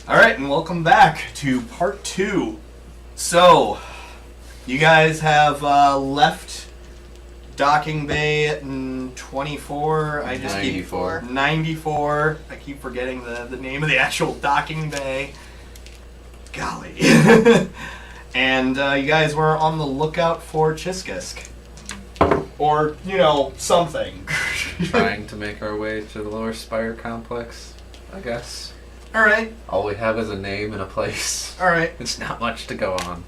Alright, and welcome back to part 2. So, you guys have left docking bay at 24. 94. I keep forgetting the name of the actual docking bay. Golly. And you guys were on the lookout for Chiskisk. Or, something. Trying to make our way to the lower spire complex, I guess. Alright. All we have is a name and a place. Alright. It's not much to go on.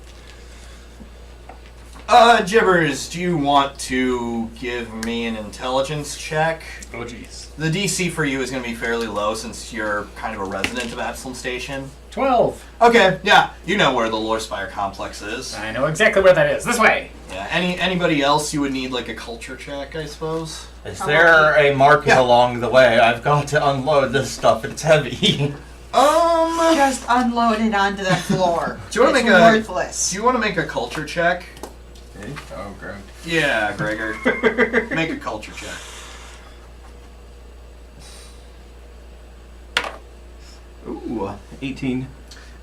Jibbers, do you want to give me an intelligence check? Oh, jeez. The DC for you is going to be fairly low since you're kind of a resident of Absalom Station. 12. Okay, yeah, you know where the Lore Spire complex is. I know exactly where that is. This way. Yeah, anybody else you would need like a culture check, I suppose? Is there a market along the way? I've got to unload this stuff. It's heavy. Just unload it onto the floor. Do you want to make worthless. Do you want to make a culture check? Oh, Greg. Yeah, Gregor. Make a culture check. Ooh, 18.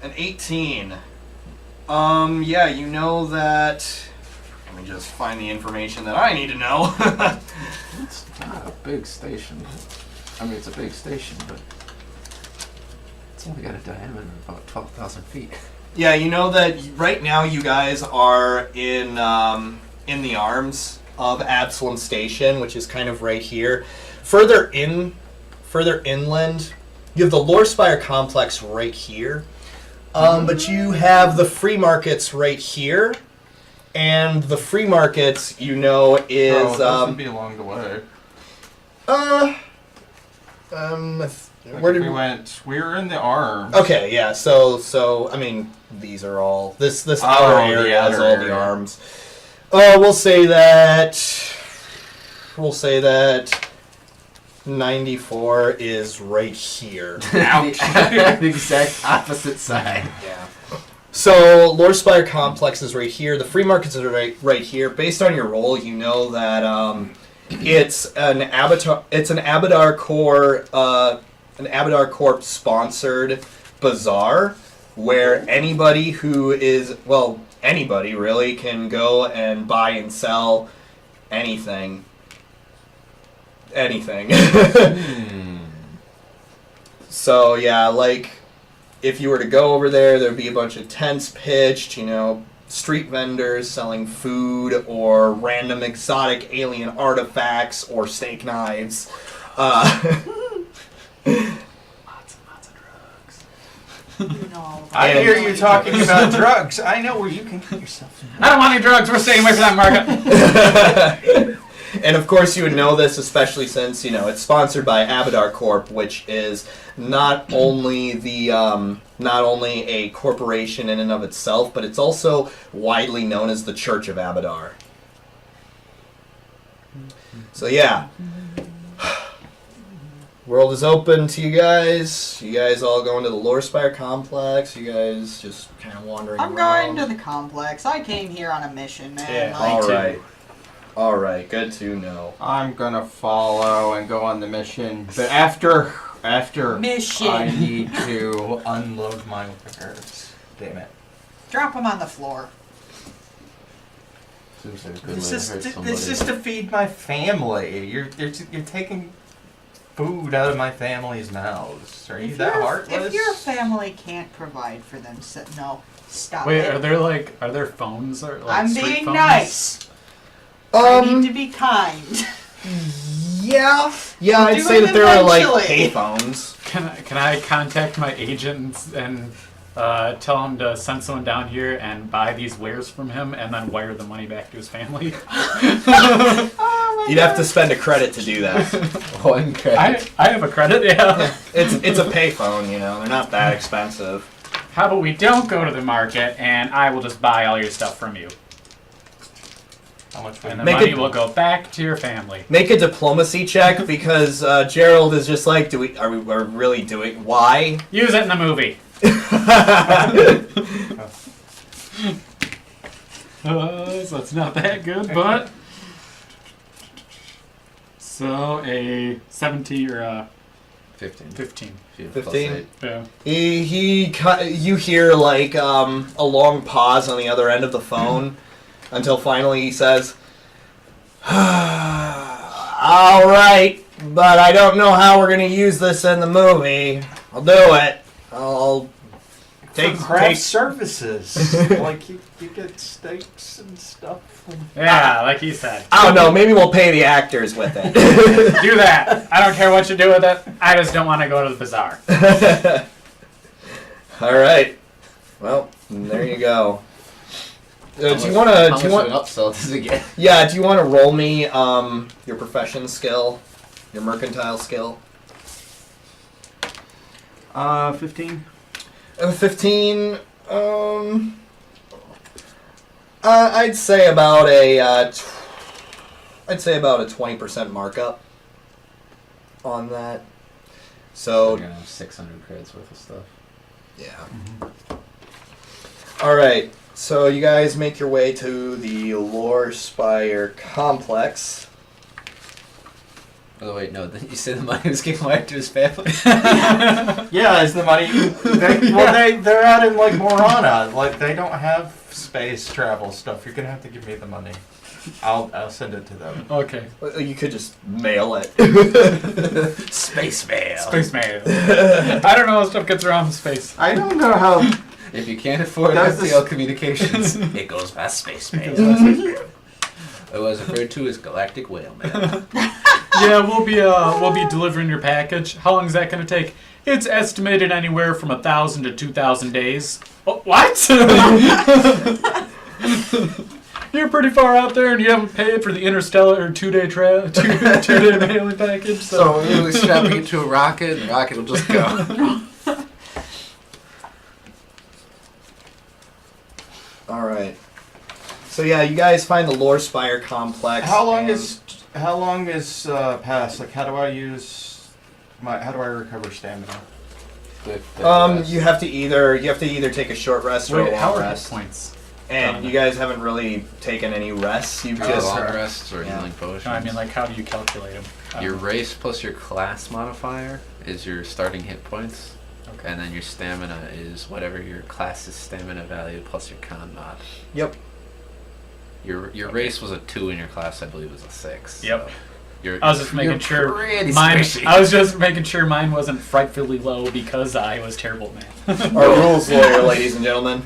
An 18. Yeah, you know that. Let me just find the information that I need to know. It's not a big station. I mean, it's a big station, but it's only got a diameter of about 12,000 feet. Yeah, you know that right now you guys are in the arms of Absalom Station, which is kind of right here. Further inland, you have the Lore Spire complex right here. But you have the free markets right here. And the free markets, is... that should be along the way. Where did we went? We were in the arms. Okay, yeah. So I mean, these are all this outer area is all the arms. We'll say that 94 is right here. Ouch! The exact opposite side. Yeah. So Lore Spire complex is right here. The free markets are right here. Based on your roll, you know that it's an Abadar Corp sponsored bazaar where anybody really can go and buy and sell anything. So yeah, like if you were to go over there'd be a bunch of tents pitched, street vendors selling food or random exotic alien artifacts or steak knives. Lots of drugs. I hear you talking about drugs. I know where you can get yourself. I don't want any drugs. We're staying away from that market. And of course you would know this, especially since, it's sponsored by Abadar Corp, which is not only a corporation in and of itself, but it's also widely known as the Church of Abadar. So yeah. World is open to you guys. You guys all going to the Lore Spire complex. You guys just kind of wandering around. I'm going to the complex. I came here on a mission, man. Yeah, Alright, good to know. I'm gonna follow and go on the mission, but after Mission. I need to unload my wares. Damn it. Drop them on the floor. Seems like a good This way is to hurt somebody. this is to feed my family. You're taking food out of my family's mouths. Are you that heartless? If your family can't provide for them, no, stop Wait, it. are there phones or like I'm street being phones? nice. I need to be kind. Yeah, I'd say that there are like payphones. Can I contact my agent and tell him to send someone down here and buy these wares from him and then wire the money back to his family? You'd have to spend a credit to do that. One credit. I have a credit, yeah. It's a payphone, they're not that expensive. How about we don't go to the market and I will just buy all your stuff from you? How much And the money will go back to your family. Make a diplomacy check because Gerald is just like, are we really doing? Why? Use it in the movie. So it's not that good, but So a 17 or a 15. 15. If you have 15? +8. Yeah. You hear like a long pause on the other end of the phone until finally he says, "All right, but I don't know how we're gonna use this in the movie. I'll do it. I'll take craft services. Like you get steaks and stuff. Yeah, like he said. I don't know. Maybe we'll pay the actors with it." Do that. I don't care what you do with it. I just don't want to go to the bazaar. All right. Well, there you go. Do you want How to? much Do you want? of an upsell does it get? Yeah. Do you want to roll me your profession skill, your mercantile skill? 15. 15. I'd say about a. I'd say about a 20% markup on that. So So you're gonna have 600 credits worth of stuff. yeah. All right. So you guys make your way to the Lore Spire complex. Oh wait, no. You said the money was getting wired to his family. Yeah, is the money? They're out in like Morana. Like they don't have space travel stuff. You're gonna have to give me the money. I'll send it to them. Okay. Well, you could just mail it. Space mail. Space mail. I don't know how stuff gets around in space. I don't know how. If you can't afford That's the FTL communications, it goes by space mail. Otherwise referred to as galactic whale mail. Yeah, we'll be delivering your package. How long is that going to take? It's estimated anywhere from 1,000 to 2,000 days. Oh, what? You're pretty far out there, and you haven't paid for the interstellar two-day two-day mailing package. So we're strapping it to a rocket, and the rocket will just go. All right. So yeah, you guys find the Lore Spire complex. How long and- is past? Like how do I recover stamina? You have to either take a short rest or a Wait, how long are hit rest. points? And you guys haven't really taken any rests. You've Just just long rests or yeah. healing potions. No, I mean, like, how do you calculate them? Your race plus your class modifier is your starting hit points, Okay. and then your stamina is whatever your class's stamina value plus your con mod. Yep. Your race was a 2 and your class, I believe, was a 6. Yep. So you're, I was just making you're sure pretty mine. squishy. I was just making sure mine wasn't frightfully low because I was terrible at math. Our rules lawyer, ladies and gentlemen.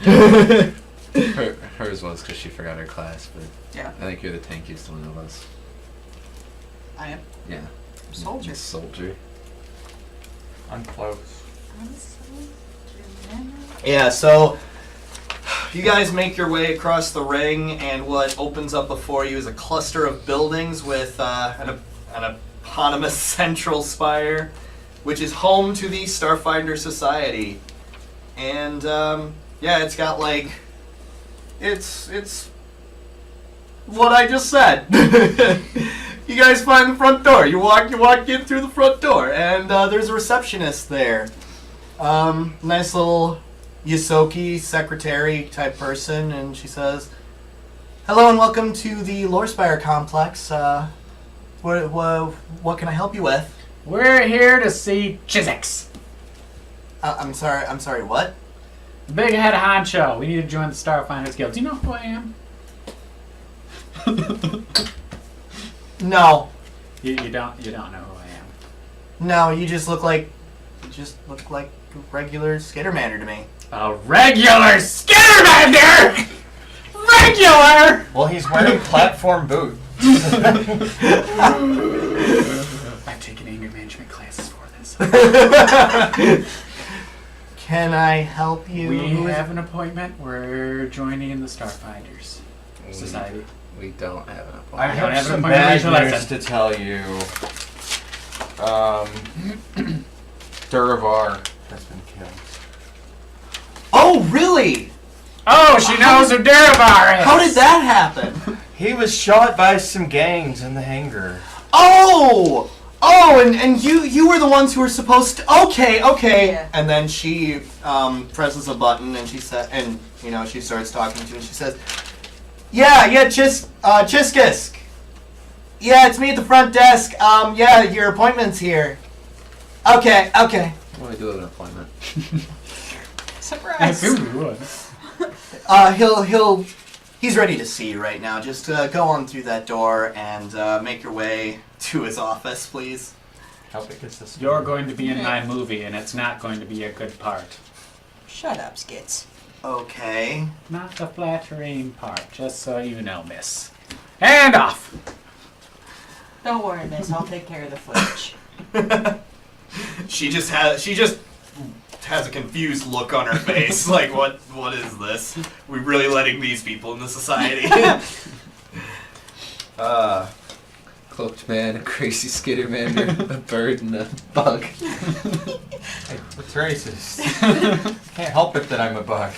Hers was because she forgot her class, but Yeah, I think you're the tankiest one of us. I am. Yeah. Soldier. Soldier. I'm close. I'm a soldier. Yeah. So you guys make your way across the ring, and what opens up before you is a cluster of buildings with an eponymous central spire, which is home to the Starfinder Society. And yeah, it's got like it's what I just said. You guys find the front door. You walk in through the front door, and there's a receptionist there. Nice little Yosoki secretary type person, and she says, "Hello and welcome to the Lore Spire complex. What can I help you with?" We're here to see Chisix, I'm sorry. What? the big head honcho. We need to join the Starfinders Guild. Do you know who I am? No, You don't know who I am. no. You just look like a regular Skittermander to me. A regular Skittermander! Regular! Well, he's wearing platform boots. I've taken anger management classes for this. Can I help you? We have an appointment. We're joining the Starfinders Society. We don't have an I appointment. don't have have some an bad appointment. news to tell you. Durevar has been killed. Oh, really? Oh, she knows who Durevar is! How did that happen? He was shot by some gangs in the hangar. Oh, and you were the ones who were supposed to. Okay. Yeah. And then she presses a button, and she said, and she starts talking to you, and she says, "Yeah, Chiskisk. Yeah, it's me at the front desk. Yeah, your appointment's here. Okay. Well, I do have an appointment. I Surprise! assumed you would. He's ready to see you right now. Just go on through that door and make your way to his office, please. How big is this? You're going to be in my movie, and it's not going to be a good part. Shut up, Skits. Okay. Not the flattering part, just so you know, miss. And off! Don't worry, miss. I'll take care of the footage. She just has a confused look on her face. Like, what is this? We really letting these people in the society? Cloaked man, a crazy skittermander, a bird, and a bug. Hey, it's racist. Can't help it that I'm a bug.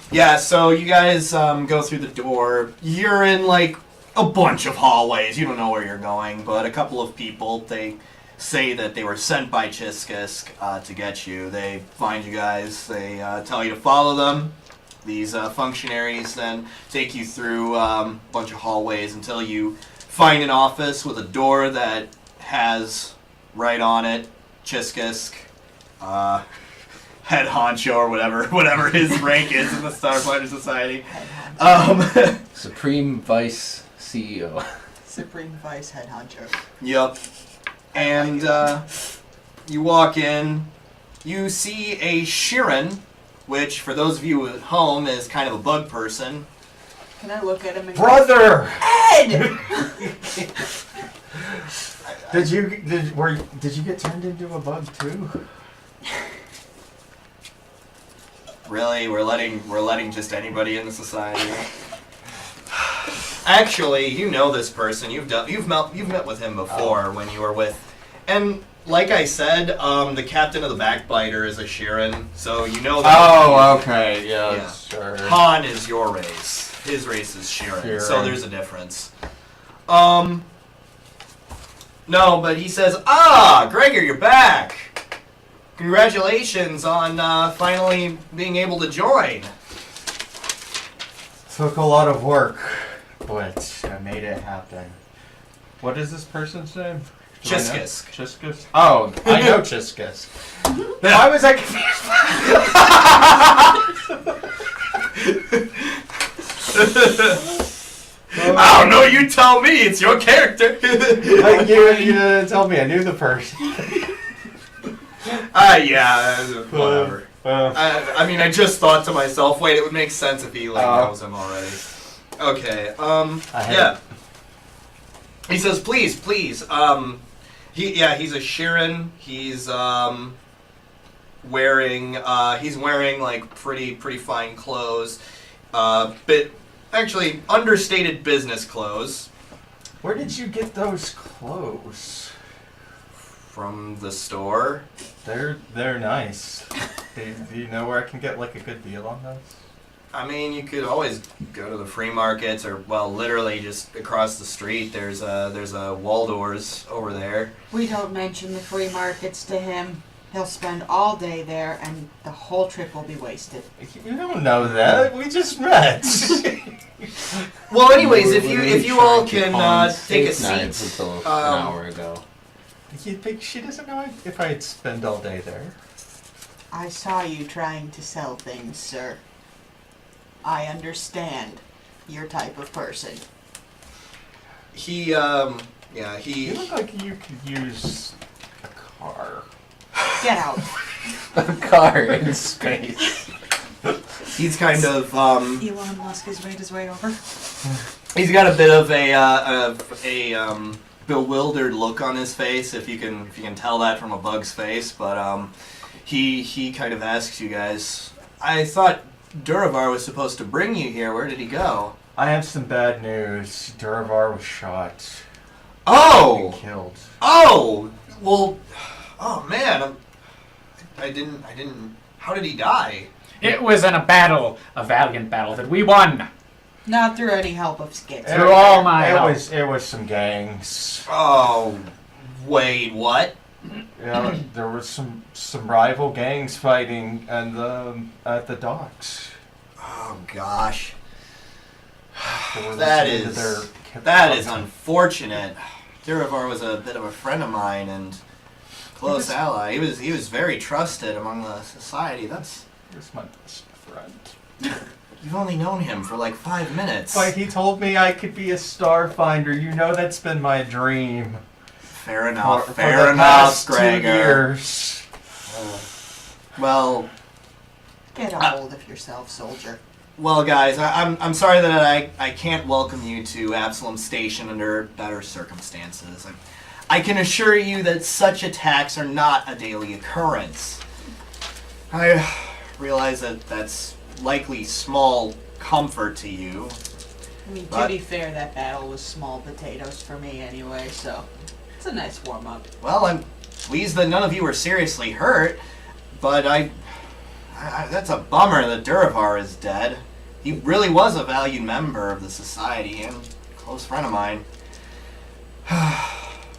Yeah, so you guys go through the door. You're in, like, a bunch of hallways. You don't know where you're going, but a couple of people, they say that they were sent by Chiskisk to get you. They find you guys. They tell you to follow them. These functionaries then take you through a bunch of hallways until you find an office with a door that has right on it Chiskisk, head honcho or whatever his rank is in the Starfinder Society. Supreme Vice CEO. Supreme Vice Head Honcho. Yep. And you walk in, you see a Shirin, which for those of you at home is kind of a bug person. Can I look at him and Brother! Ed! Did you get turned into a bug too? Really, we're letting just anybody in the society. Actually, you know this person. You've met with him before when you were with, and like I said, the captain of the Backbiter is a Shirin, so you know that. Oh, okay, yeah, Yeah. sure. Han is your race. His race is Shirin, so Shirin. there's a difference. No, but he says, Gregor, you're back. Congratulations on finally being able to join. Took a lot of work, but I made it happen. What is this person's name? Do I know? Chiskisk. Chiskisk? Oh, I know Chiskisk. Why was I confused? I don't know, you tell me, it's your character. Like, you didn't tell me, I knew the person. Yeah, whatever. I mean, I just thought to myself, wait, it would make sense if he knows him already. Okay, yeah. He says, please. He's a Shirin. He's wearing like pretty fine clothes, but actually understated business clothes Where did you get those clothes? from the store. They're nice. Do you know where I can get like a good deal on those? I mean, you could always go to the free markets, or literally just across the street. There's a Waldorf's over there. We don't mention the free markets to him. He'll spend all day there, and the whole trip will be wasted. You don't know that. We just met. Well, anyways, We if were you literally all trying to can pawn take a steak knives seat. until an hour ago. You think she doesn't know if I'd spend all day there? I saw you trying to sell things, sir. I understand your type of person. He You look like you could use a car. Get out. A car in space. he's kind of Elon Musk has made his way over. he's got a bit of a bewildered look on his face, if you can tell that from a bug's face. But he kind of asks you guys, I thought Durevar was supposed to bring you here. Where did he go? I have some bad news. Durevar was shot. Oh! And killed. Oh! Well, oh man, I didn't, how did he die? It was in a battle, a valiant battle that we won. Not through any help of Skits. Through all my help. It was some gangs. Oh, wait, what? Yeah, there was some rival gangs fighting and at the docks. Oh gosh. They were That listening to is their that is unfortunate. Durevar was a bit of a friend of mine, and close ally. He was very trusted among the society. Here's my best friend. You've only known him for like 5 minutes. But he told me I could be a Starfinder. You know that's been my dream. Fair enough. For Fair the enough, past 2 Gregor. years. Well, Get a hold of yourself, soldier. well, guys, I'm sorry that I can't welcome you to Absalom Station under better circumstances. I can assure you that such attacks are not a daily occurrence. I realize that that's likely small comfort to you. I mean, to But- be fair, that battle was small potatoes for me anyway, so it's a nice warm-up. Well, I'm pleased that none of you were seriously hurt, but I that's a bummer that Durevar is dead. He really was a valued member of the society and a close friend of mine.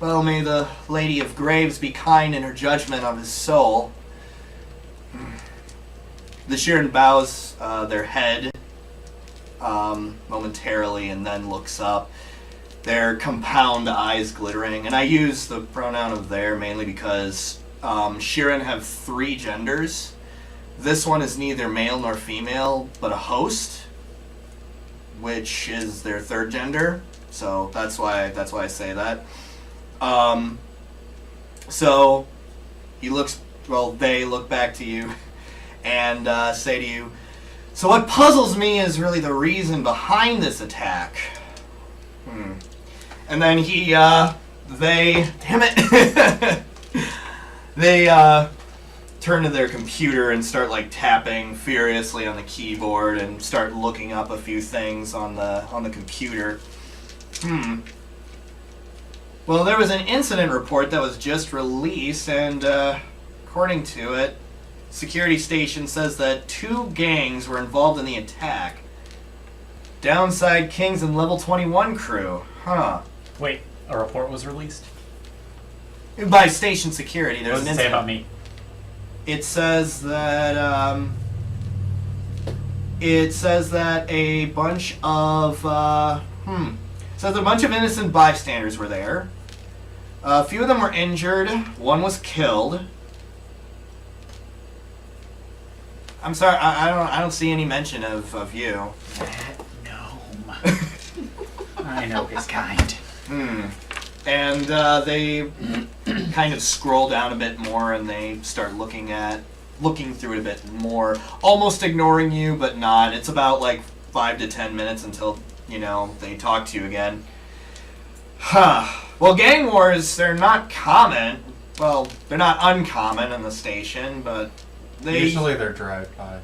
Well, may the Lady of Graves be kind in her judgment of his soul. The Sheeran bows their head momentarily and then looks up, their compound eyes glittering. And I use the pronoun of their mainly because Sheeran have 3 genders. This one is neither male nor female, but a host, which is their 3rd gender. So that's why I say that. So he looks. Well, they look back to you and say to you, "So what puzzles me is really the reason behind this attack." And then they, damn it, they turn to their computer and start like tapping furiously on the keyboard and start looking up a few things on the computer. Well, there was an incident report that was just released, and according to it, security station says that 2 gangs were involved in the attack. Downside Kings and Level 21 crew. Huh. Wait, a report was released? By station security, What there's does an it say incident. about me? It says that a bunch of says a bunch of innocent bystanders were there. A few of them were injured. One was killed. I'm sorry, I don't see any mention of you. That gnome. I know his kind. And they kind of scroll down a bit more and they start looking through it a bit more, almost ignoring you, but not. It's about like 5 to 10 minutes until, they talk to you again. Well, gang wars, they're not common. Well, they're not uncommon in the station, but Usually they're drive-bys.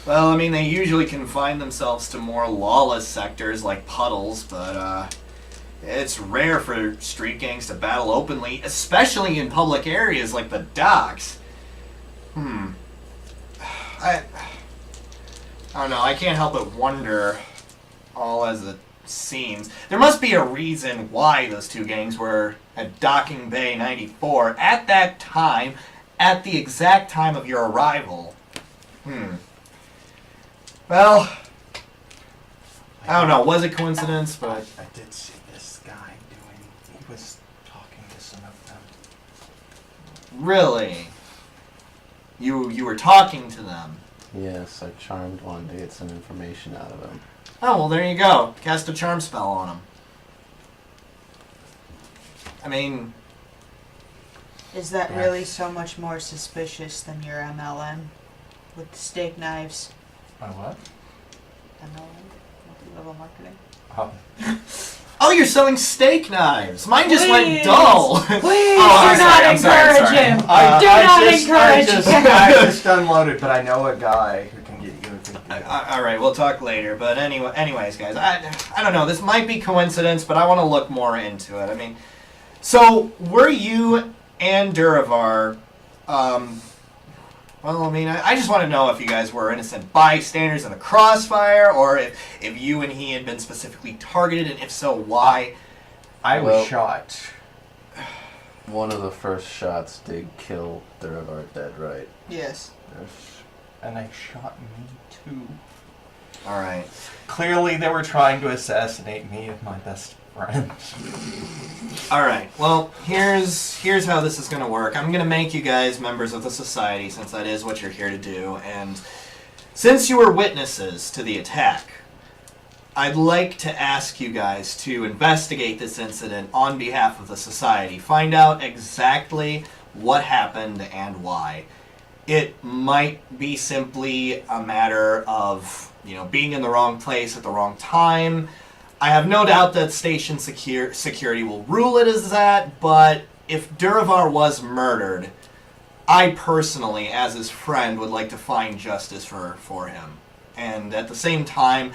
Well, I mean, they usually confine themselves to more lawless sectors like puddles, but it's rare for street gangs to battle openly, especially in public areas like the docks. I don't know, I can't help but wonder, all as it seems, there must be a reason why those 2 gangs were at Docking Bay 94 at that time, at the exact time of your arrival. Well, I don't know, was it coincidence, but... I did see this guy he was talking to some of them. Really? You were talking to them? Yes, I charmed one to get some information out of him. Oh, well, there you go. Cast a charm spell on him. I mean... Is that Yeah. really so much more suspicious than your MLM with the steak knives? My what? MLM? Multi-level marketing? Oh, you're selling steak knives! Mine just went Please. dull! Please I'm do sorry, not I'm sorry, encourage I'm sorry. him! I encourage just unloaded, but I know a guy who can get you a good deal. Alright, we'll talk later, but anyways, guys, I don't know, this might be coincidence, but I want to look more into it. I mean, so, were you and Durevar, well, I mean, I just want to know if you guys were innocent bystanders in the crossfire, or if you and he had been specifically targeted, and if so, why? I was Well- shot. One of the first shots did kill Durevar dead, right? Yes. And they shot me too. Alright. Clearly they were trying to assassinate me and my best friend. All right. Well, here's how this is going to work. I'm going to make you guys members of the society, since that is what you're here to do. And since you were witnesses to the attack, I'd like to ask you guys to investigate this incident on behalf of the society. Find out exactly what happened and why. It might be simply a matter of, being in the wrong place at the wrong time. I have no doubt that station security will rule it as that, but if Durevar was murdered, I personally, as his friend, would like to find justice for him. And at the same time,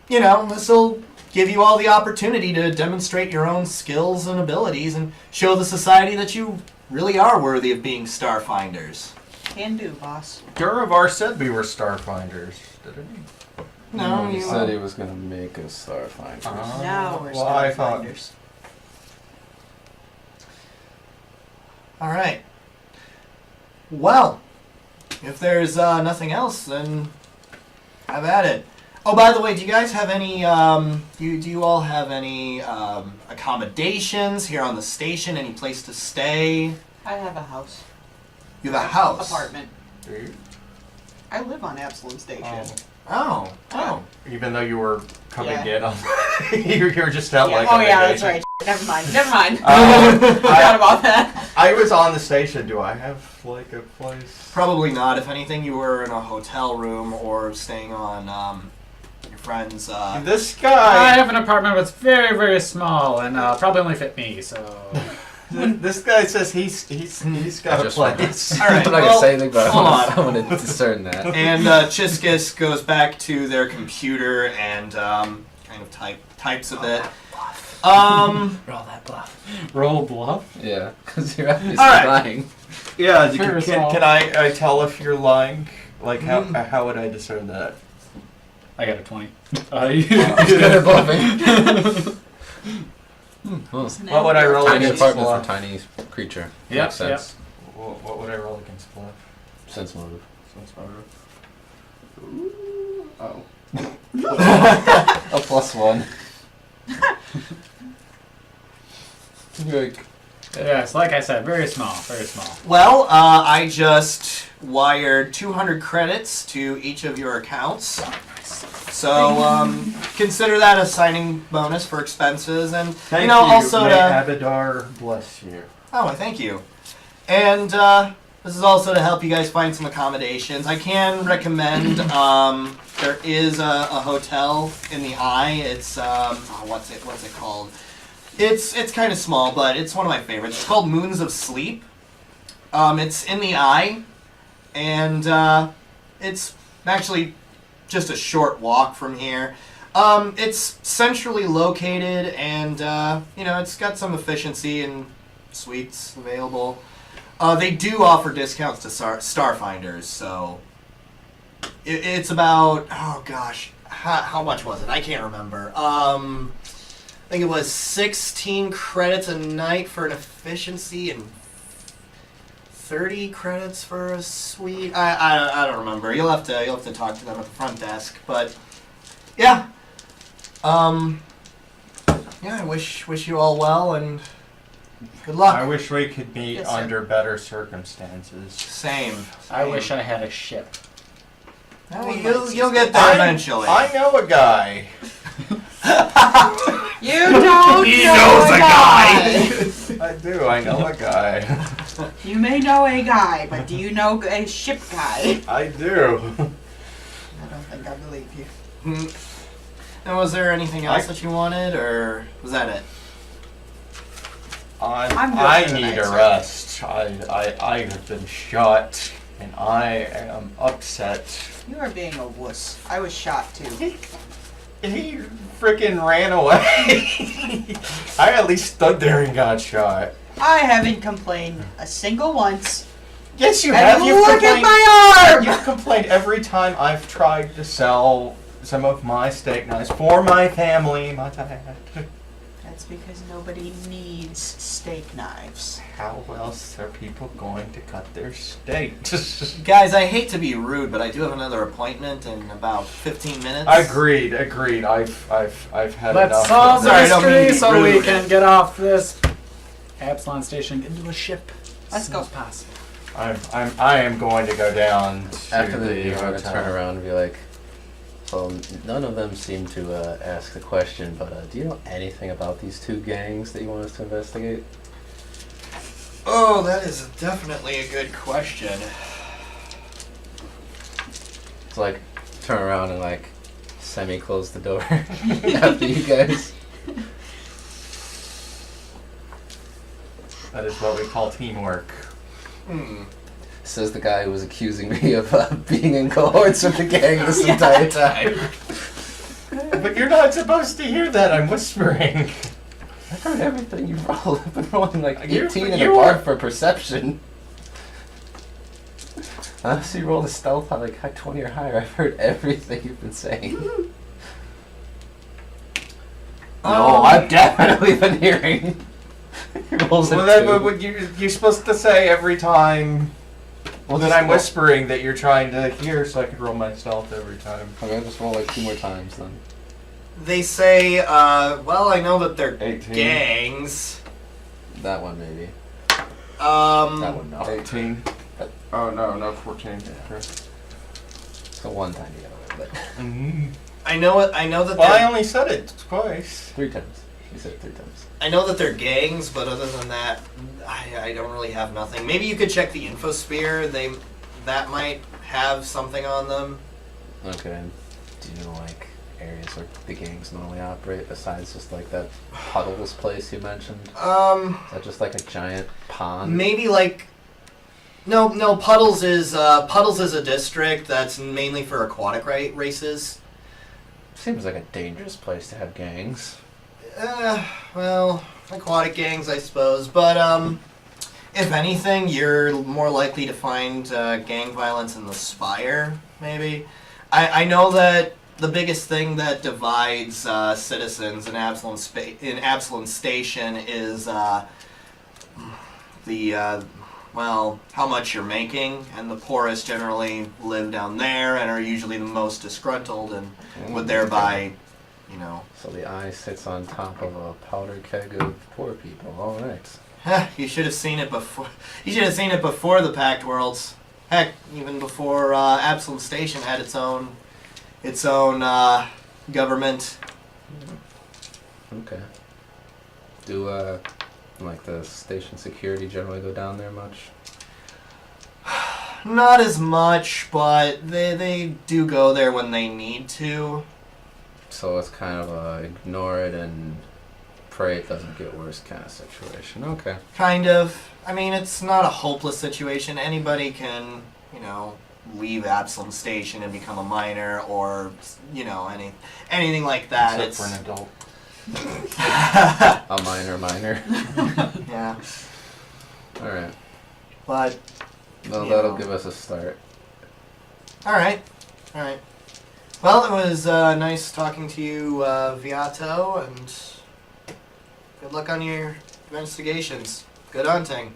this will give you all the opportunity to demonstrate your own skills and abilities and show the society that you really are worthy of being Starfinders. Can do, boss. Durevar said we were Starfinders, didn't he? No, he you said he was gonna make us Starfinders. Now we're well, I thought. Starfinders. All right. Well, if there's nothing else, then have at it. Oh, by the way, do you guys have any? Do you all have any accommodations here on the station? Any place to stay? I have a house. You have a house. Apartment. Do you? I live on Absalom Station. Oh. Even though you were coming Yeah. in on, you were just out like. Oh on yeah, that's vacation. right. Never mind. Never mind. Forgot I, about that. I was on the station. Do I have like a place? Probably not. If anything, you were in a hotel room or staying on your friend's. This I guy. have an apartment that's very, very small and probably only fit me, so... This guy says he's got a Just place. All right. I'm not well, gonna say anything, but hold on. I want to discern that. And Chiskus goes back to their computer and kind of types a bit. Roll that bluff. Roll bluff? Yeah, because you're obviously All right. lying. Yeah. Very small. Can I tell if you're lying? Like how would I discern that? I got a 20. He's good at bluffing. Well, What would I roll tiny against apartment for bluff? tiny creature. Yep, Makes sense. What would I roll against bluff? Sense motive. Oh. A +1. You're like, Yes, like I said, very small, very small. Well, I just wired 200 credits to each of your accounts. So consider that a signing bonus for expenses, and Thank you. also May to. Abadar bless you. Oh, thank you. And this is also to help you guys find some accommodations. I can recommend there is a hotel in the Eye. It's what's it called? It's kind of small, but it's one of my favorites. It's called Moons of Sleep. It's in the Eye, and it's actually just a short walk from here. It's centrally located, and it's got some efficiency and suites available. They do offer discounts to Starfinders, so it's about how much was it? I can't remember. I think it was 16 credits a night for an efficiency and 30 credits for a suite. I don't remember. You'll have to talk to them at the front desk. But yeah, I wish you all well and good luck. I wish we could meet Yes, sir. under better circumstances. Same. I wish I had a ship. You'll get there eventually. I know a guy. You don't He know knows a a guy. I do. I know a guy. You may know a guy, but do you know a ship guy? I do. I don't think I believe you. Now, was there anything else I- that you wanted, or was that it? I'm good I for the need night, a sir. rest. I have been shot, and I am upset. You are being a wuss. I was shot too. He freaking ran away. I at least stood there and got shot. I haven't complained a single once. Yes, you And have. You've look at complained. my arm! You've complained every time I've tried to sell some of my steak knives for my family, my dad. That's because nobody needs steak knives. How else are people going to cut their steak? Guys, I hate to be rude, but I do have another appointment in about 15 minutes. Agreed. I've had Let's enough. solve the Sorry, I don't mean to mystery be so we rude. can get off this Absalon station into a ship. Let's as go. soon as possible. I am going to go down to After the you're gonna hotel. turn around and be like, well, none of them seem to ask the question, but do you know anything about these two gangs that you want us to investigate? Oh, that is definitely a good question. It's like, turn around and like, semi-close the door after you guys. That is what we call teamwork. Says the guy who was accusing me of being in cohorts with the gang this entire time. But you're not supposed to hear that. I'm whispering. I heard everything you rolled. I've been rolling like You're- 18 in you a bar were- for perception. Unless you rolled a stealth on like high 20 or higher, I've heard everything you've been saying. No, I've definitely been hearing. He rolls a Well, then, two. but you're supposed to say every time that I'm whispering that you're trying to hear, so I could roll my stealth every time. Okay, just roll like 2 more times then. They say, well, I know that they're 18. gangs. That one maybe. Um, That one no. 18. Oh no, 14. Okay. So one time you got away, but Mm-hmm. I know it. I know that. Well, I they're- only said it twice. 3 times. You said it 3 times. I know that they're gangs, but other than that, I don't really have nothing. Maybe you could check the infosphere. That might have something on them. Okay. Do you know like areas where the gangs normally operate besides just like that Puddles place you mentioned? Is that just like a giant pond? Maybe like. No. Puddles is a district that's mainly for aquatic races. Seems like a dangerous place to have gangs. Well, aquatic gangs, I suppose. But if anything, you're more likely to find gang violence in the Spire. Maybe. I know that the biggest thing that divides citizens in Absalom Station is how much you're making, and the poorest generally live down there and are usually the most disgruntled and would thereby, So the eye sits on top of a powder keg of poor people. All right. You should have seen it before. You should have seen it before the Pact Worlds. Heck, even before Absalom Station had its own government. Okay. Do like the station security generally go down there much? Not as much, but they do go there when they need to. So it's kind of a ignore it and pray it doesn't get worse kind of situation. Okay. Kind of. I mean, it's not a hopeless situation. Anybody can, leave Absalom Station and become a miner, or anything like that. Except for an adult. A minor. Yeah, All right. but Well, You that'll know. give us a start. all right. Well, it was nice talking to you, Viato, and good luck on your investigations. Good hunting.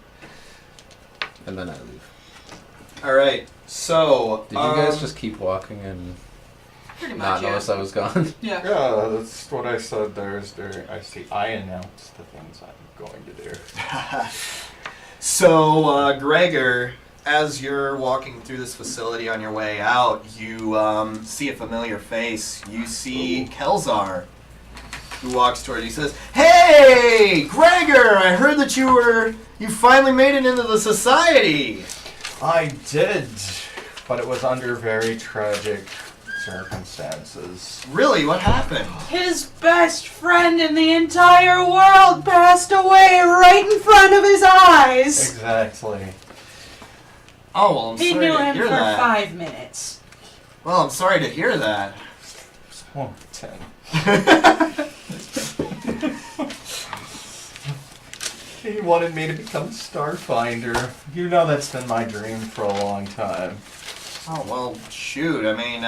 And then I leave. All right. So, Did you guys just keep walking and Pretty not much, yeah. notice I was gone? Yeah. Yeah, that's what I said. I announced the things I'm going to do. So, Gregor, as you're walking through this facility on your way out, you see a familiar face. You see Kelzar, who walks toward you. He says, "Hey, Gregor! I heard that you finally made it into the society." I did, but it was under very tragic circumstances. Really? What happened? His best friend in the entire world passed away right in front of his eyes. Exactly. Oh, well, I'm He sorry knew to him hear for that. 5 minutes. Well, I'm sorry to hear that. Oh, 10. He wanted me to become Starfinder. You know that's been my dream for a long time. Oh, well, shoot. I mean,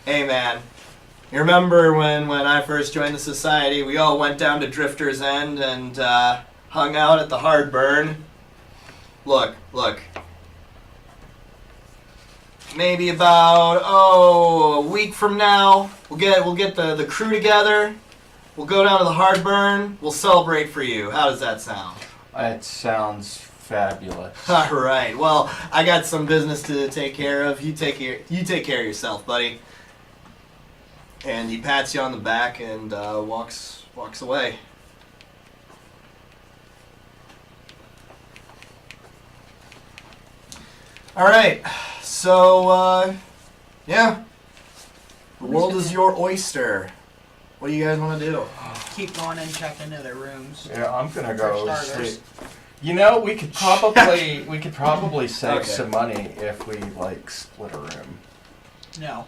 hey, man. You remember when I first joined the society, we all went down to Drifter's End and hung out at the Hard Burn? Look. Maybe about a week from now, we'll get the crew together. We'll go down to the Hard Burn. We'll celebrate for you. How does that sound? It sounds fabulous. All right. Well, I got some business to take care of. You take care of yourself, buddy. And he pats you on the back and walks away. All right. So yeah, the world is your oyster. What do you guys want to do? Keep going and check into their rooms. Yeah, I'm gonna For go starters. see. You know, we could probably save Okay. some money if we like split a room. No.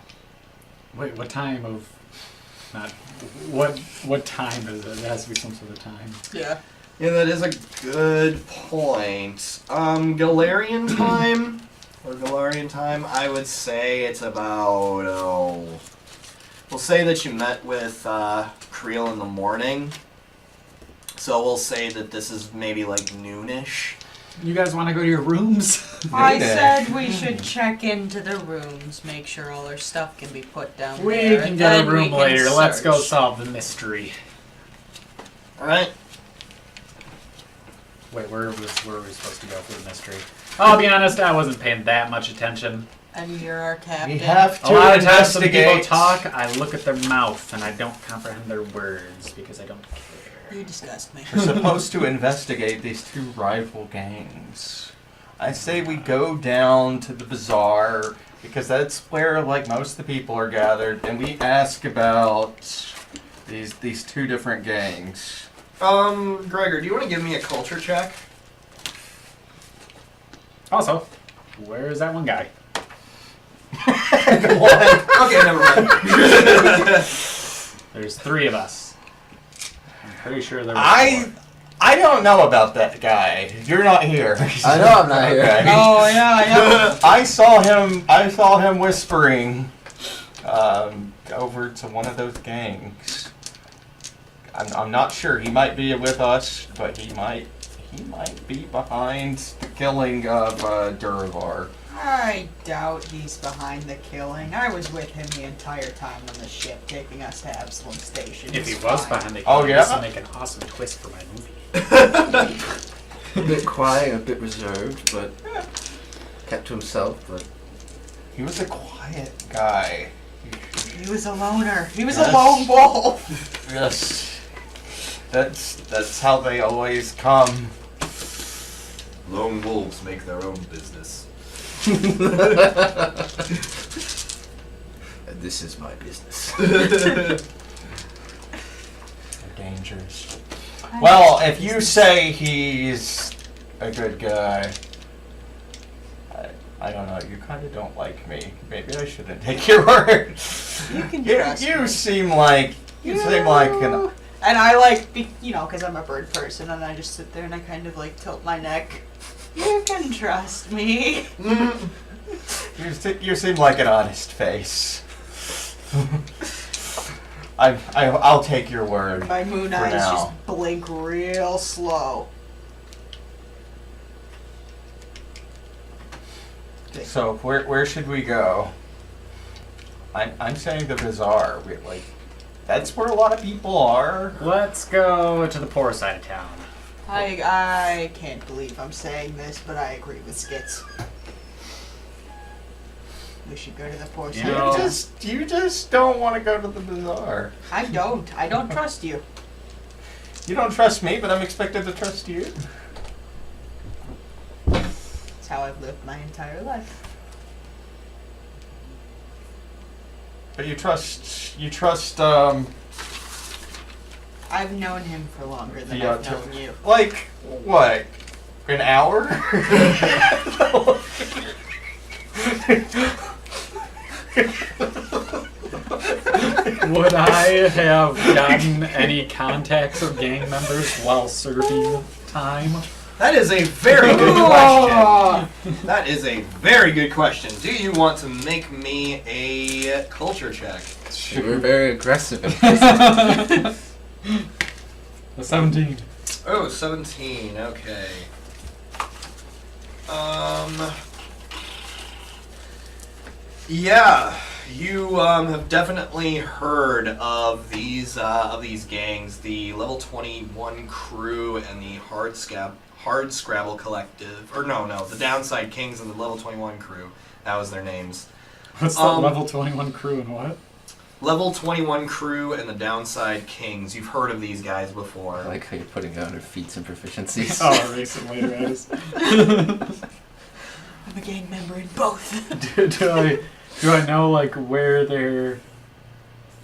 Wait, what time of? Not what time is it? It has to be some sort of time. Yeah. Yeah, that is a good point. Galarian time or Galarian time, I would say it's about we'll say that you met with Kreel in the morning. So we'll say that this is maybe like noonish. You guys want to go to your rooms? I Okay. said we should check into the rooms, make sure all our stuff can be put down We there. can and get a then we room can later. Let's go search. solve the mystery. All right. Wait, where are we supposed to go for the mystery? I'll be honest, I wasn't paying that much attention. And you're our captain. We have A to lot of times when people investigate. talk, I look at their mouth and I don't comprehend their words because I don't care. You disgust me. We're supposed to investigate these two rival gangs. I say we go down to the bazaar because that's where like most of the people are gathered, and we ask about these two different gangs. Gregor, do you want to give me a culture check? Also, where is that one guy? Okay, never mind. There's 3 of us. I'm pretty sure there were I don't know about that guy. You're not here. I know I'm not here. Okay. Oh yeah. I saw him whispering over to one of those gangs. I'm not sure. He might be with us, but he might be behind the killing of Durevar. I doubt he's behind the killing. I was with him the entire time on the ship, taking us to Absalom Station. If he He's was fine. behind the Oh, camera, yeah? this would make an awesome twist for my movie. A bit quiet, a bit reserved, but kept to himself. But He was a quiet guy. He was a loner. He was Yes. a lone wolf. Yes. That's how they always come. Lone wolves make their own business. this is my business. They're dangerous. Well, if you say he's a good guy, I don't know. You kind of don't like me. Maybe I shouldn't take your word. You can trust You me. seem like an. And I like, because I'm a bird person, and I just sit there and I kind of like tilt my neck. You can trust me. You seem like an honest face. I'll take your word. My moon For eyes now. just blink real slow. So where should we go? I'm saying the bazaar. That's where a lot of people are. Let's go to the poor side of town. I can't believe I'm saying this, but I agree with Skits. We should go to the poor side. know- You just don't want to go to the bazaar. I don't. I don't trust you. You don't trust me, but I'm expected to trust you. That's how I've lived my entire life. But you trust. I've known him for longer than Yeah, I've known you. Like what? An hour? Would I have gotten any contacts or gang members while serving time? That is a very good question. That is a very good question. Do you want to make me a culture check? You were very aggressive. A 17. Oh, 17. Okay. Yeah, you have definitely heard of these gangs, the Level 21 Crew and the Hard Scrabble Collective. Or no, the Downside Kings and the Level 21 Crew. That was their names. What's the level 21 crew and what? Level 21 Crew and the Downside Kings. You've heard of these guys before. I like how you're putting out their feats and proficiencies. Oh, recently, guys. I'm a gang member in both. Do I know like where they're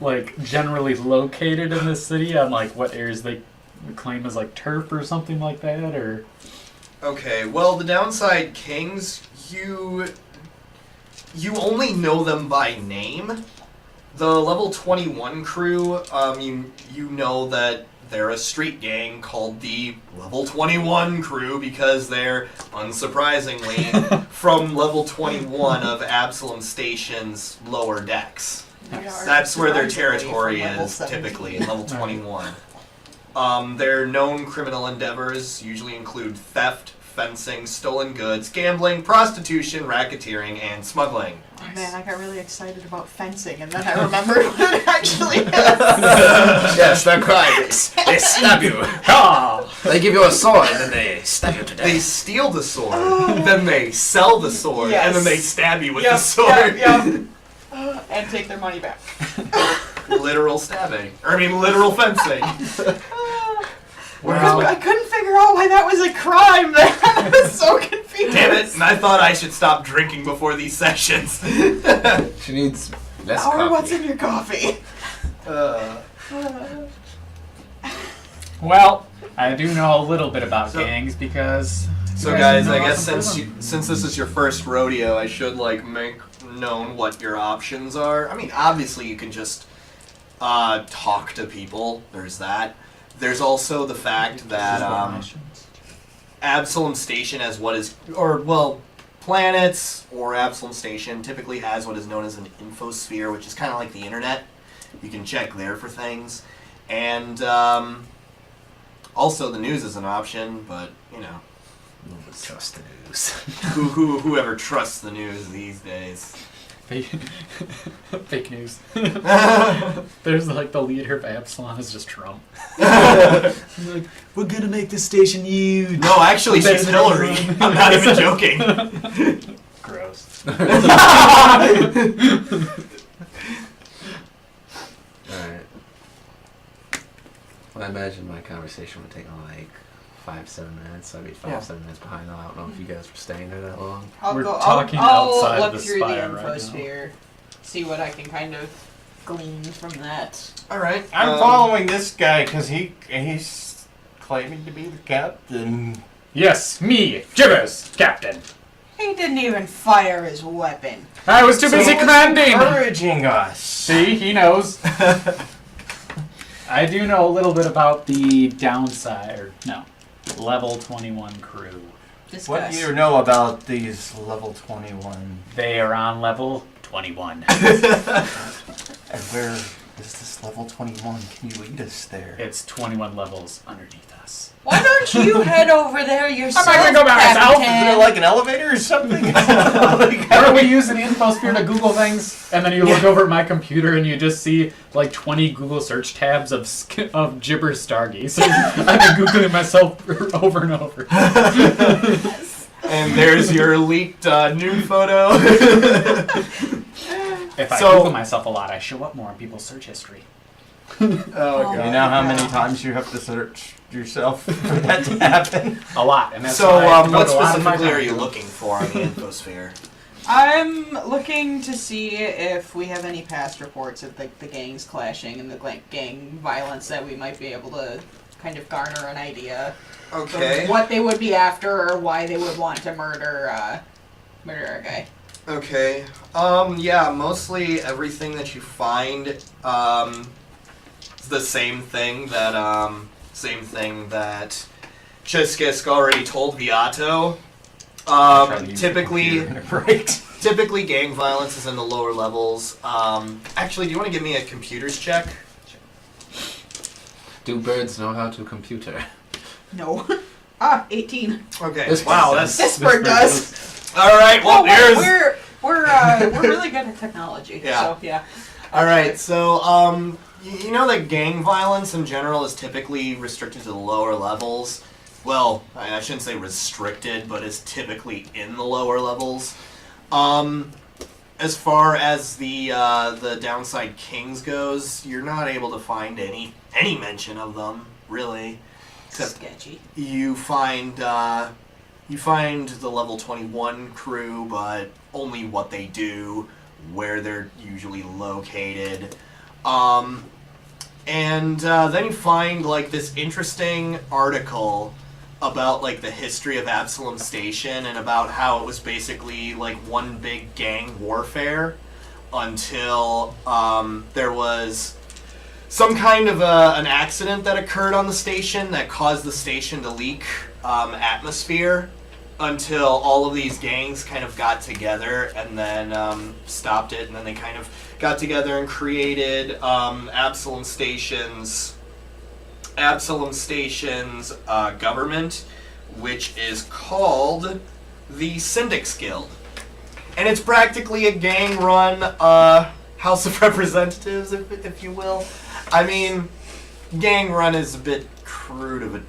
like generally located in the city on like what areas they claim as like turf or something like that, or? Okay, well, the Downside Kings, you only know them by name. The Level 21 Crew, you know that they're a street gang called the Level 21 Crew because they're, unsurprisingly, from Level 21 of Absalom Station's lower decks. That's where their territory is, typically, in Level 21. Their known criminal endeavors usually include theft, fencing, stolen goods, gambling, prostitution, racketeering, and smuggling. Oh man, I got really excited about fencing, and then I remembered what it actually is. Yes, they're crime. They stab you. They give you a sword and then they stab you to death. They steal the sword, then they sell the sword, Yes. and then they stab you with the sword. Yep. And take their money back. Literal stabbing. Or, I mean, literal fencing. Well, I couldn't figure out why that was a crime there. I was so confused. Damn it, and I thought I should stop drinking before these sessions. She needs less Or coffee. what's in your coffee? well, I do know a little bit about gangs because. So you guys, know I guess about since this is your first rodeo, I should like make known what your options are. I mean, obviously you can just talk to people. There's that. There's also the fact that Absalom Station has planets or Absalom Station typically has what is known as an infosphere, which is kind of like the internet. You can check there for things, and also the news is an option, but you know. No one trusts the news. Whoever trusts the news these days? Fake news. There's like the leader of Absalom is just Trump. Like, we're gonna make this station huge. No, actually, she's Hillary. I'm not even joking. Gross. Alright. Well, I imagine my conversation would take like 5-7 minutes. I'd be 5-7 minutes behind. I don't know if you guys were staying there that long. We're talking outside I'll look the through the spire right now. infosphere, see what I can kind of glean from that. All right. I'm following this guy because he's claiming to be the captain. Yes, me, Jibbers, Captain. He didn't even fire his weapon. I was too busy commanding. Encouraging us. See, he knows. I do know a little bit about the Level 21 Crew. Discuss. What do you know about these level 21? They are on level 21. And where is this level 21? Can you lead us there? It's 21 levels underneath us. Why don't you head over there yourself, I'm not gonna go by myself. Is there like an elevator or something? Remember we use an infosphere to Google things, and then you look over at my computer and you just see like 20 Google search tabs of Gibber Stargaze. So I've been Googling myself over and over. And there's your leaked nude photo. If I So- Google myself a lot, I show up more in people's search history. Oh You know how many times you have to search yourself for that to happen? A lot, and that's So, why I what devote a lot of my specifically time are you to it. looking for on the infosphere? I'm looking to see if we have any past reports of the gangs clashing and the gang violence that we might be able to kind of garner an idea Okay. of what they would be after or why they would want to murder our guy. Okay. Yeah, mostly everything that you find, is the same thing that Chiskisk already told Viato. I tried to use the Typically, computer and it breaks. typically gang violence is in the lower levels. Actually, do you want to give me a computers check? Do birds know how to computer? No. 18. Okay. This Wow, bird that's This bird does. all right. Well, there's. We're really good at technology. Yeah. So yeah. All right, so you know that gang violence in general is typically restricted to the lower levels. Well, I shouldn't say restricted, but is typically in the lower levels. As far as the downside kings goes, you're not able to find any mention of them really, except Sketchy. you find the level 21 crew, but only what they do, where they're usually located. And then you find like this interesting article about like the history of Absalom Station and about how it was basically like one big gang warfare until there was some kind of an accident that occurred on the station that caused the station to leak atmosphere until all of these gangs kind of got together and then stopped it, and then they kind of got together and created Absalom Station's government, which is called the Syndics Guild. And it's practically a gang-run House of Representatives, if you will. I mean, gang-run is a bit crude of a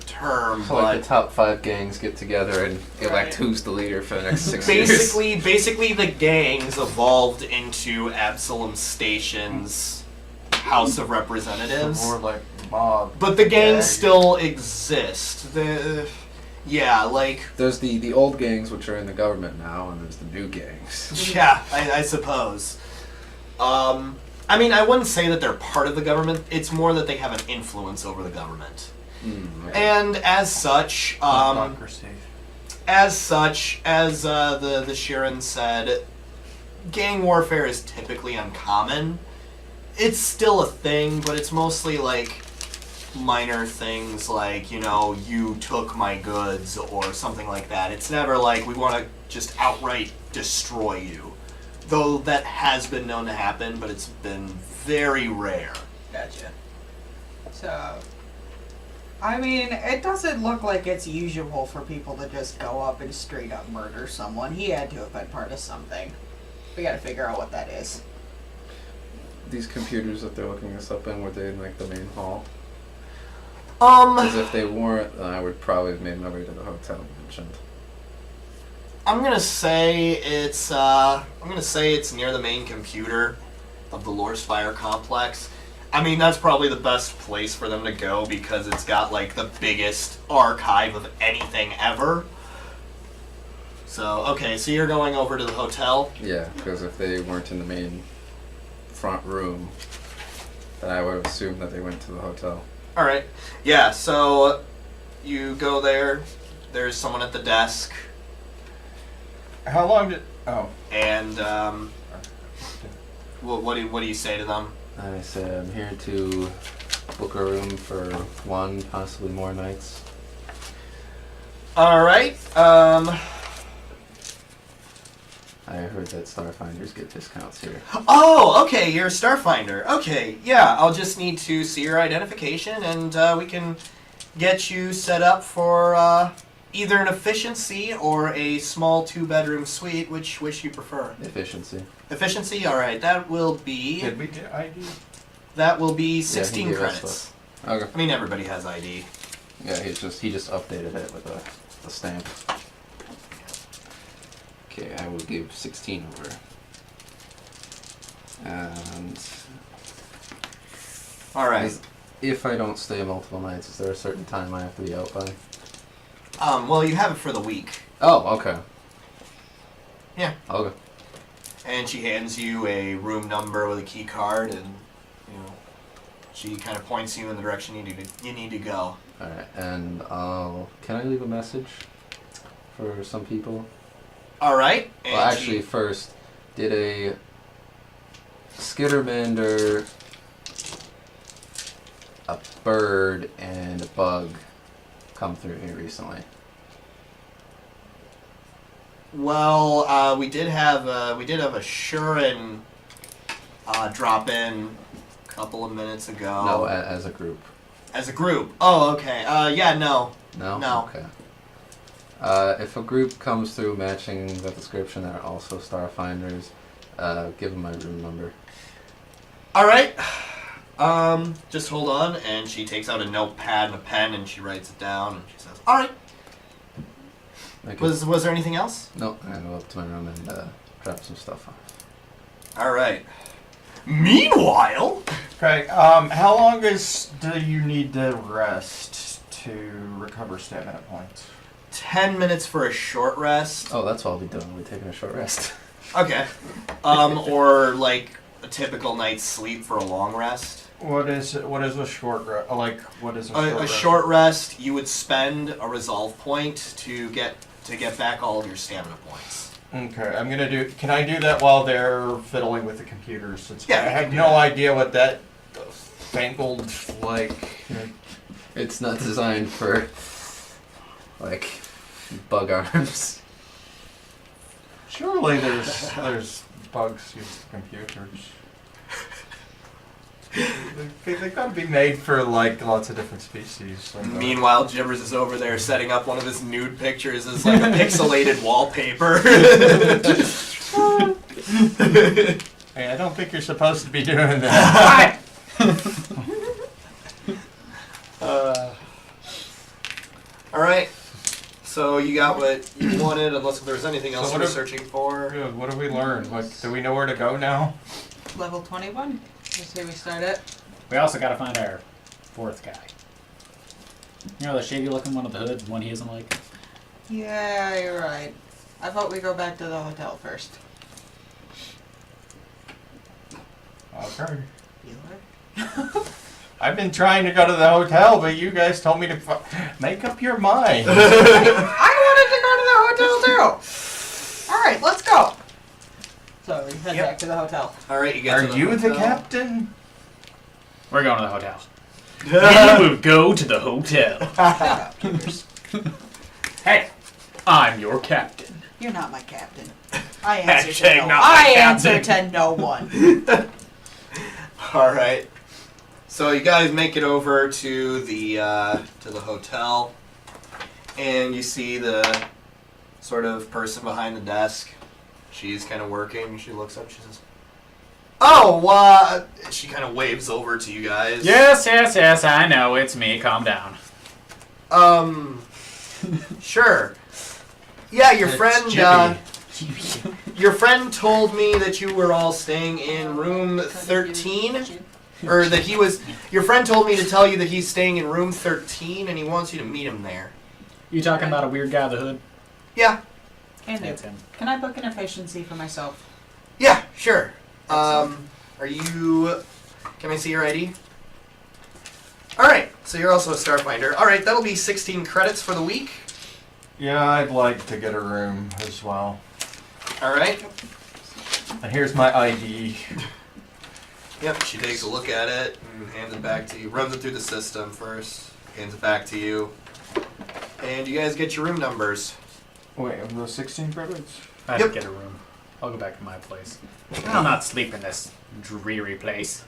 term, So but like the top 5 gangs get together and elect Right. who's the leader for the next 6 years. basically the gangs evolved into Absalom Station's House of Representatives. More like mob. But the gangs Yeah. still exist. Like, There's the old gangs which are in the government now, and there's the new gangs. yeah, I suppose. I mean, I wouldn't say that they're part of the government. It's more that they have an influence over the government. Okay. And as such, Hypocrisy. as the Shirin said, gang warfare is typically uncommon. It's still a thing, but it's mostly like minor things like, you know, you took my goods or something like that. It's never like we want to just outright destroy you. Though that has been known to happen, but it's been very rare. Gotcha. So, I mean, it doesn't look like it's usual for people to just go up and straight up murder someone. He had to have been part of something. We gotta figure out what that is. These computers that they're looking this up in, were they in like the main hall? Because if they weren't, then I would probably have made my way to the hotel mentioned. I'm gonna say it's near the main computer of the Lorespire complex. I mean, that's probably the best place for them to go because it's got like the biggest archive of anything ever. So, okay, so you're going over to the hotel? Yeah, because if they weren't in the main front room, then I would have assumed that they went to the hotel. Alright. Yeah, so you go there, there's someone at the desk, How long did? Oh, and what do you say to them? I said, I'm here to book a room for 1, possibly more nights. Alright, I heard that Starfinders get discounts here. oh, okay, you're a Starfinder. Okay, yeah, I'll just need to see your identification and we can get you set up for either an efficiency or a small 2-bedroom suite, which you prefer. Efficiency. Efficiency, alright, that will be did we get ID? 16 gave us credits. Okay. I mean, everybody has ID. Yeah, he just updated it with a stamp. Okay, I will give 16 over. And Alright. if I don't stay multiple nights, is there a certain time I have to be out by? Well, you have it for the week. Oh, okay. Yeah. Okay. And she hands you a room number with a key card, and you know, she kind of points you in the direction you need to go. Alright, and can I leave a message for some people? All right. And Well, actually, first, did a skittermander, a bird, and a bug come through here recently? Well, we did have a Shurin drop in a couple of minutes ago. No, as a group. As a group. Oh, okay. Yeah, no. No? No. Okay. If a group comes through matching the description that are also Starfinders, give them my room number. All right. Just hold on, and she takes out a notepad and a pen, and she writes it down, and she says, "All right." Thank you. Was there anything else? No, I go up to my room and drop some stuff off. All right. Meanwhile, Okay, how long do you need to rest to recover stamina points? 10 minutes for a short rest. Oh, that's all I'll be doing. We'll be taking a short rest. Okay. Or like a typical night's sleep for a long rest. What is a short rest? What is a short A rest? short rest, you would spend a resolve point to get back all of your stamina points. Okay, I'm gonna do. Can I do that while they're fiddling with the computers? Yeah, I you have can do no that. idea what that fangled It's not designed for, like, bug arms. Surely there's bugs used to computers. They've got to be made for like lots of different species. Like Meanwhile, Jibbers is over there setting up one of his nude pictures as like a pixelated wallpaper. Hey, I don't think you're supposed to be doing that. All right. So you got what you wanted, unless there's anything else So you what were if- searching for. Good. What have we learned? Like, do we know where to go now? Level 21. Let's see, we start it. We also gotta find our fourth guy. You know the shady looking one with the hood, the one he isn't like? Yeah, you're right. I thought we go back to the hotel first. Okay. You are? I've been trying to go to the hotel, but you guys told me to make up your mind. I wanted to go to the hotel too! Alright, let's go! So we head back to the hotel. All right, you get Are to the you the hotel. captain? We're going to the hotel. We will go to the hotel. Shut up, Peters. Hey, I'm your captain. You're not my captain. I answer Hashtag to no not one. my I answer captain. to no one. All right. So you guys make it over to the hotel, and you see the sort of person behind the desk. She's kind of working. She looks up. She says, "Oh, she kind of waves over to you guys. Yes, I know. It's me. Calm down. Sure. Yeah, your It's friend. Jippy. Your friend told me that you were all staying in room 13, or that he was. Your friend told me to tell you that he's staying in room 13, and he wants you to meet him there. You talking about a weird guy with the hood? Yeah. That's him. Can I book an efficiency for myself? Yeah. Sure. Are you? Can I see your ID? All right. So you're also a Starfinder. All right. That'll be 16 credits for the week. Yeah, I'd like to get a room as well. All right. And here's my ID. Yep. She takes a look at it and hands it back to you. Runs it through the system first. Hands it back to you. And you guys get your room numbers. Wait, are those 16 credits? I Yep. didn't get a room. I'll go back to my place. I'll not sleep in this dreary place.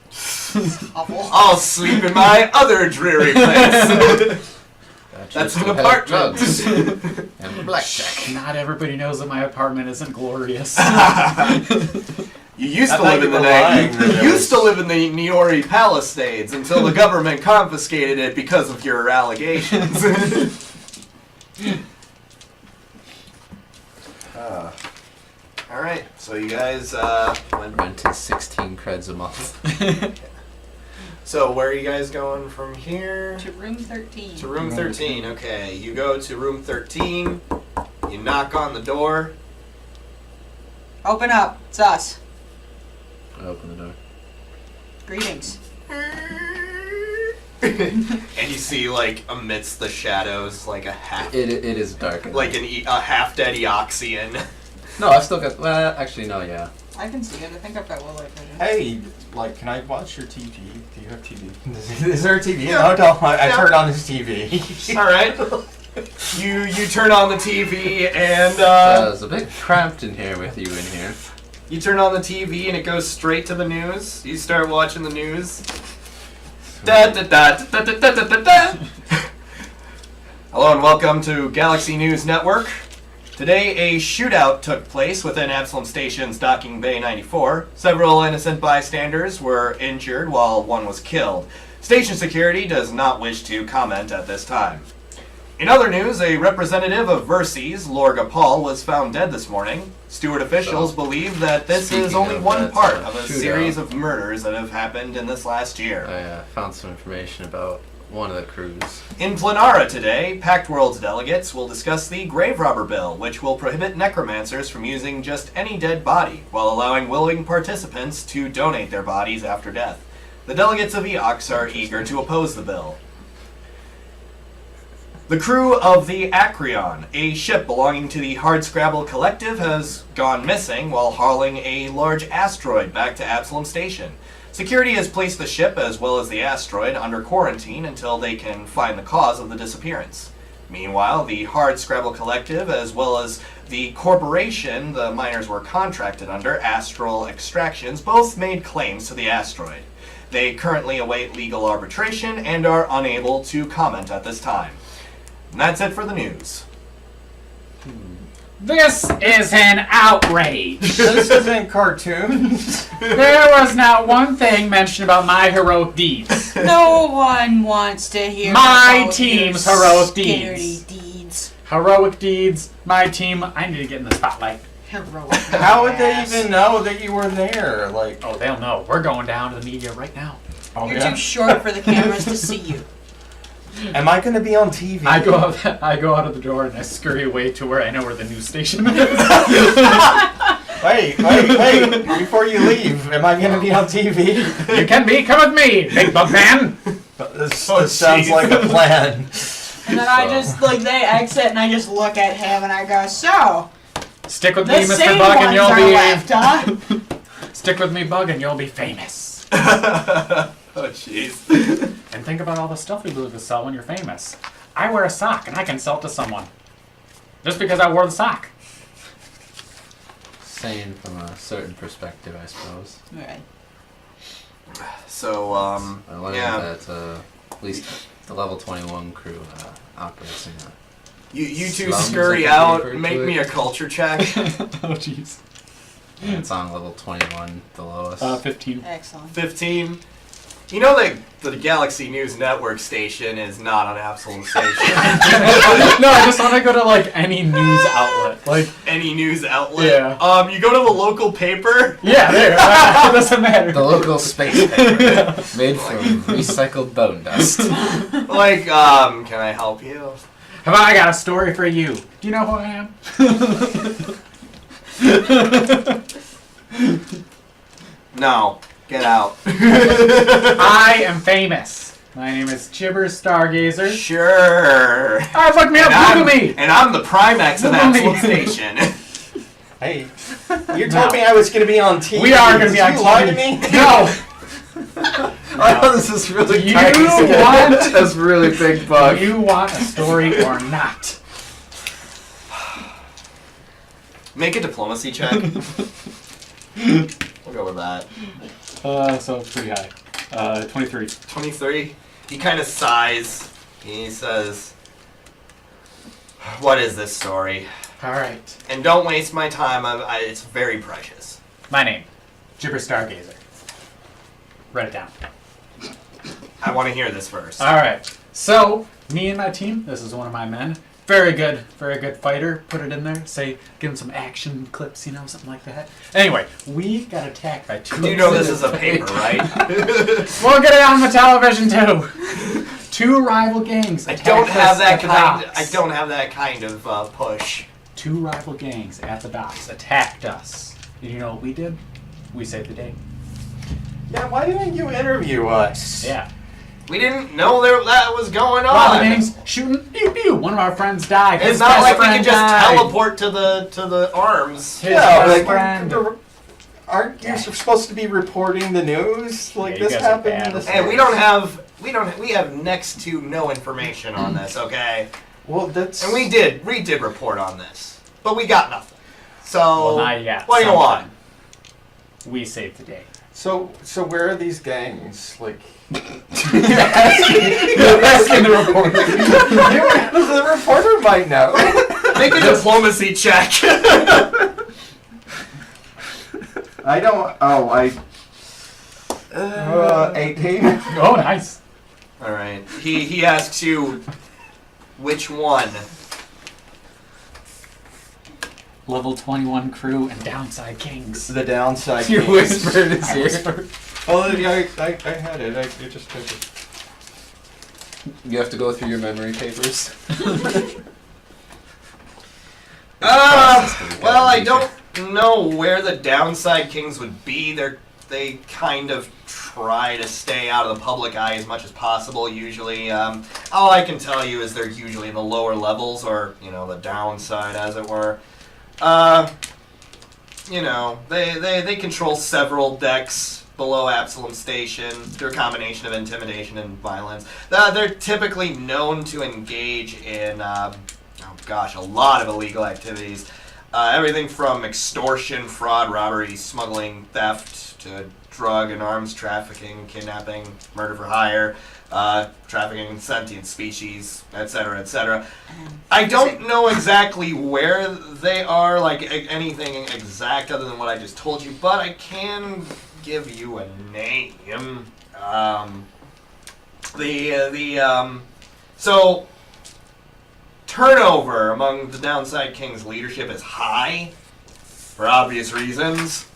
Awful. I'll sleep in my other dreary place. That's an apartment. Drugs and blackjack. Not everybody knows that my apartment isn't glorious. You used I to thought live you in the were lying that you it used was- to live in the Niori Palisades until the government confiscated it because of your allegations. All right, so you guys went. Rent is 16 creds a month. So where are you guys going from here? To room 13. To room 13. Okay, you go to room 13. You knock on the door. Open up. It's us. I open the door. Greetings. And you see, like, amidst the shadows, like a half, It is dark. like a half-dead Eoxian. No, I've still got. Well, actually, no. Yeah. I can see it. I think I've got low light vision. Hey, like, can I watch your TV? Do you have TV? Is there a TV in the hotel? I Yeah. turned on his TV. All right. You turn on the TV and It's a bit cramped in here with you in here. you turn on the TV and it goes straight to the news. You start watching the news. Da, da, da, da, da, da, da, da, da. Hello and welcome to Galaxy News Network. Today a shootout took place within Absalom Station's Docking Bay 94. Several innocent bystanders were injured while one was killed. Station security does not wish to comment at this time. In other news, a representative of Verces, Lorga Paul, was found dead this morning. Stewart officials believe that this is Speaking only of one that, part of a shootout. series of murders that have happened in this last year. I found some information about one of the crews. In Plenara today, Pact World's delegates will discuss the Grave Robber Bill, which will prohibit necromancers from using just any dead body, while allowing willing participants to donate their bodies after death. The delegates of Eox are eager to oppose the bill. The crew of the Acreon, a ship belonging to the Hardscrabble Collective, has gone missing while hauling a large asteroid back to Absalom Station. Security has placed the ship as well as the asteroid under quarantine until they can find the cause of the disappearance. Meanwhile, the Hardscrabble Collective, as well as the corporation the miners were contracted under, Astral Extractions, both made claims to the asteroid. They currently await legal arbitration and are unable to comment at this time. And that's it for the news. This is an outrage. This isn't cartoons. There was not one thing mentioned about my heroic deeds. No one wants to hear My about team's your heroic scary deeds. deeds. Heroic deeds, my team. I need to get in the spotlight. Heroic. How would they ass. even know that you were there? Like, Oh, they'll know. We're going down to the media right now. oh, You're yeah? too short for the cameras to see you. Am I going to be on TV? I go out of the door and I scurry away to where I know where the news station is. Wait! Before you leave, am I going to be on TV? You can be. Come with me, big bug man. This sounds like a plan. And then I just, like, they exit and I just look at him and I go, so, Stick with the me, Mr. same Bug, and ones you'll are be. left, huh? Stick with me, Bug, and you'll be famous. Oh, jeez. And think about all the stuff we lose to sell when you're famous. I wear a sock and I can sell it to someone. Just because I wore the sock. Sane from a certain perspective, I suppose. Right. So, I learned yeah. that at least the level 21 crew operates in a... You two Slums, scurry I think out, they refer make to me it. a culture check. Oh, jeez. It's on level 21, the lowest. 15. Excellent. 15. You know that the Galaxy News Network station is not on Absalom Station. No, I just want to go to, like, any news outlet. Like, Any news outlet. Yeah. You go to the local paper. yeah, there. It doesn't matter. The local space paper made from recycled bone dust. Like, can I help you? Have I got a story for you? Do you know who I am? No. Get out. I am famous. My name is Chibber Stargazer. Sure. Look me up, Google me! And I'm the Primax of Google me. Absalom Station. Hey, you told me I was going to be on TV. We are going to be Did on you TV. lie to me? No! I know this is really You tiny. want- That's really big Do bug. you want a story or not? Make a diplomacy check. We'll go with that. So it's pretty high. 23. 23. He kind of sighs. He says, "What is this story? Alright. And don't waste my time. It's very precious." My name, Chibber Stargazer. Write it down. I want to hear this first. Alright. So, me and my team, this is one of my men. Very good fighter. Put it in there. Say, give him some action clips, something like that. Anyway, we got attacked by two. You know this is a paper, right? We'll get it on the television too. Two rival gangs. I don't have that kind. docks. I don't have that kind of push. Two rival gangs at the docks attacked us. And you know what we did? We saved the day. Yeah, why didn't you interview us? Yeah. We didn't know that was going Rival on. gangs shooting. Pew pew. One of our friends died. It's His not best like we friend could just died. teleport to the arms. His Yeah, best like, friend. aren't you supposed to be reporting the news? Like, Yeah, you this guys are happened bad. in this And we have next to no information on this. Okay. Well, that's... And we did report on this, but we got nothing. So, Well, not yet. what do you want? We saved the day. So where are these gangs? Like... You're asking the reporter. The reporter might know. Make a diplomacy check. I don't... Oh, 18. Oh, nice. All right. He asks you, which one? Level 21 crew and downside kings. The downside. You gangs. whispered his I ear. whispered. Oh, yeah, I had it. I just took it. You have to go through your memory papers. Well, I don't know where the downside kings would be. They kind of try to stay out of the public eye as much as possible, usually. All I can tell you is they're usually in the lower levels, or, the downside, as it were. They control several decks below Absalom Station through a combination of intimidation and violence. They're typically known to engage in, a lot of illegal activities. Everything from extortion, fraud, robbery, smuggling, theft, to drug and arms trafficking, kidnapping, murder for hire, trafficking in sentient species, etc., etc. I don't know exactly where they are, like anything exact other than what I just told you, but I can give you a name. So turnover among the Downside King's leadership is high, for obvious reasons.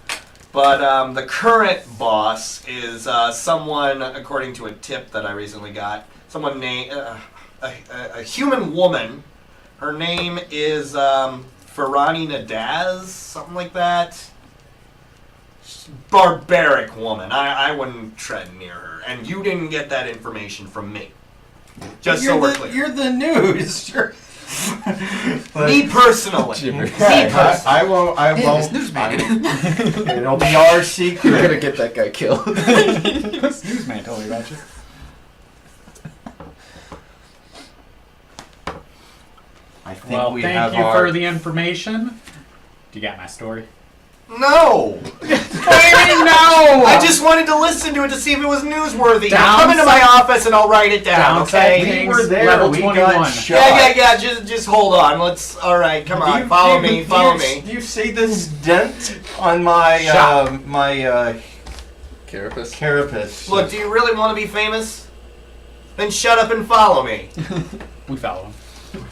But the current boss is someone, according to a tip that I recently got, someone named a human woman. Her name is Farani Nadaz, something like that. Barbaric woman. I wouldn't tread near her. And you didn't get that information from me. Just so we're clear. You're the news. Me personally. Okay, I won't. This newsman. It'll be our secret. You're gonna get that guy killed. This newsman told me about you. I think Well, we thank have you our... for the information. Do you got my story? No! What do you mean no? I just wanted to listen to it to see if it was newsworthy. Downside- Come into my office and I'll write it down, Downside okay? Kings, We were there, level we 21. got shot. Yeah. Just hold on. Alright, come on. Follow me. Do you see this dent on my Shot. my Carapace. carapace? Look, do you really want to be famous? Then shut up and follow me. We follow him.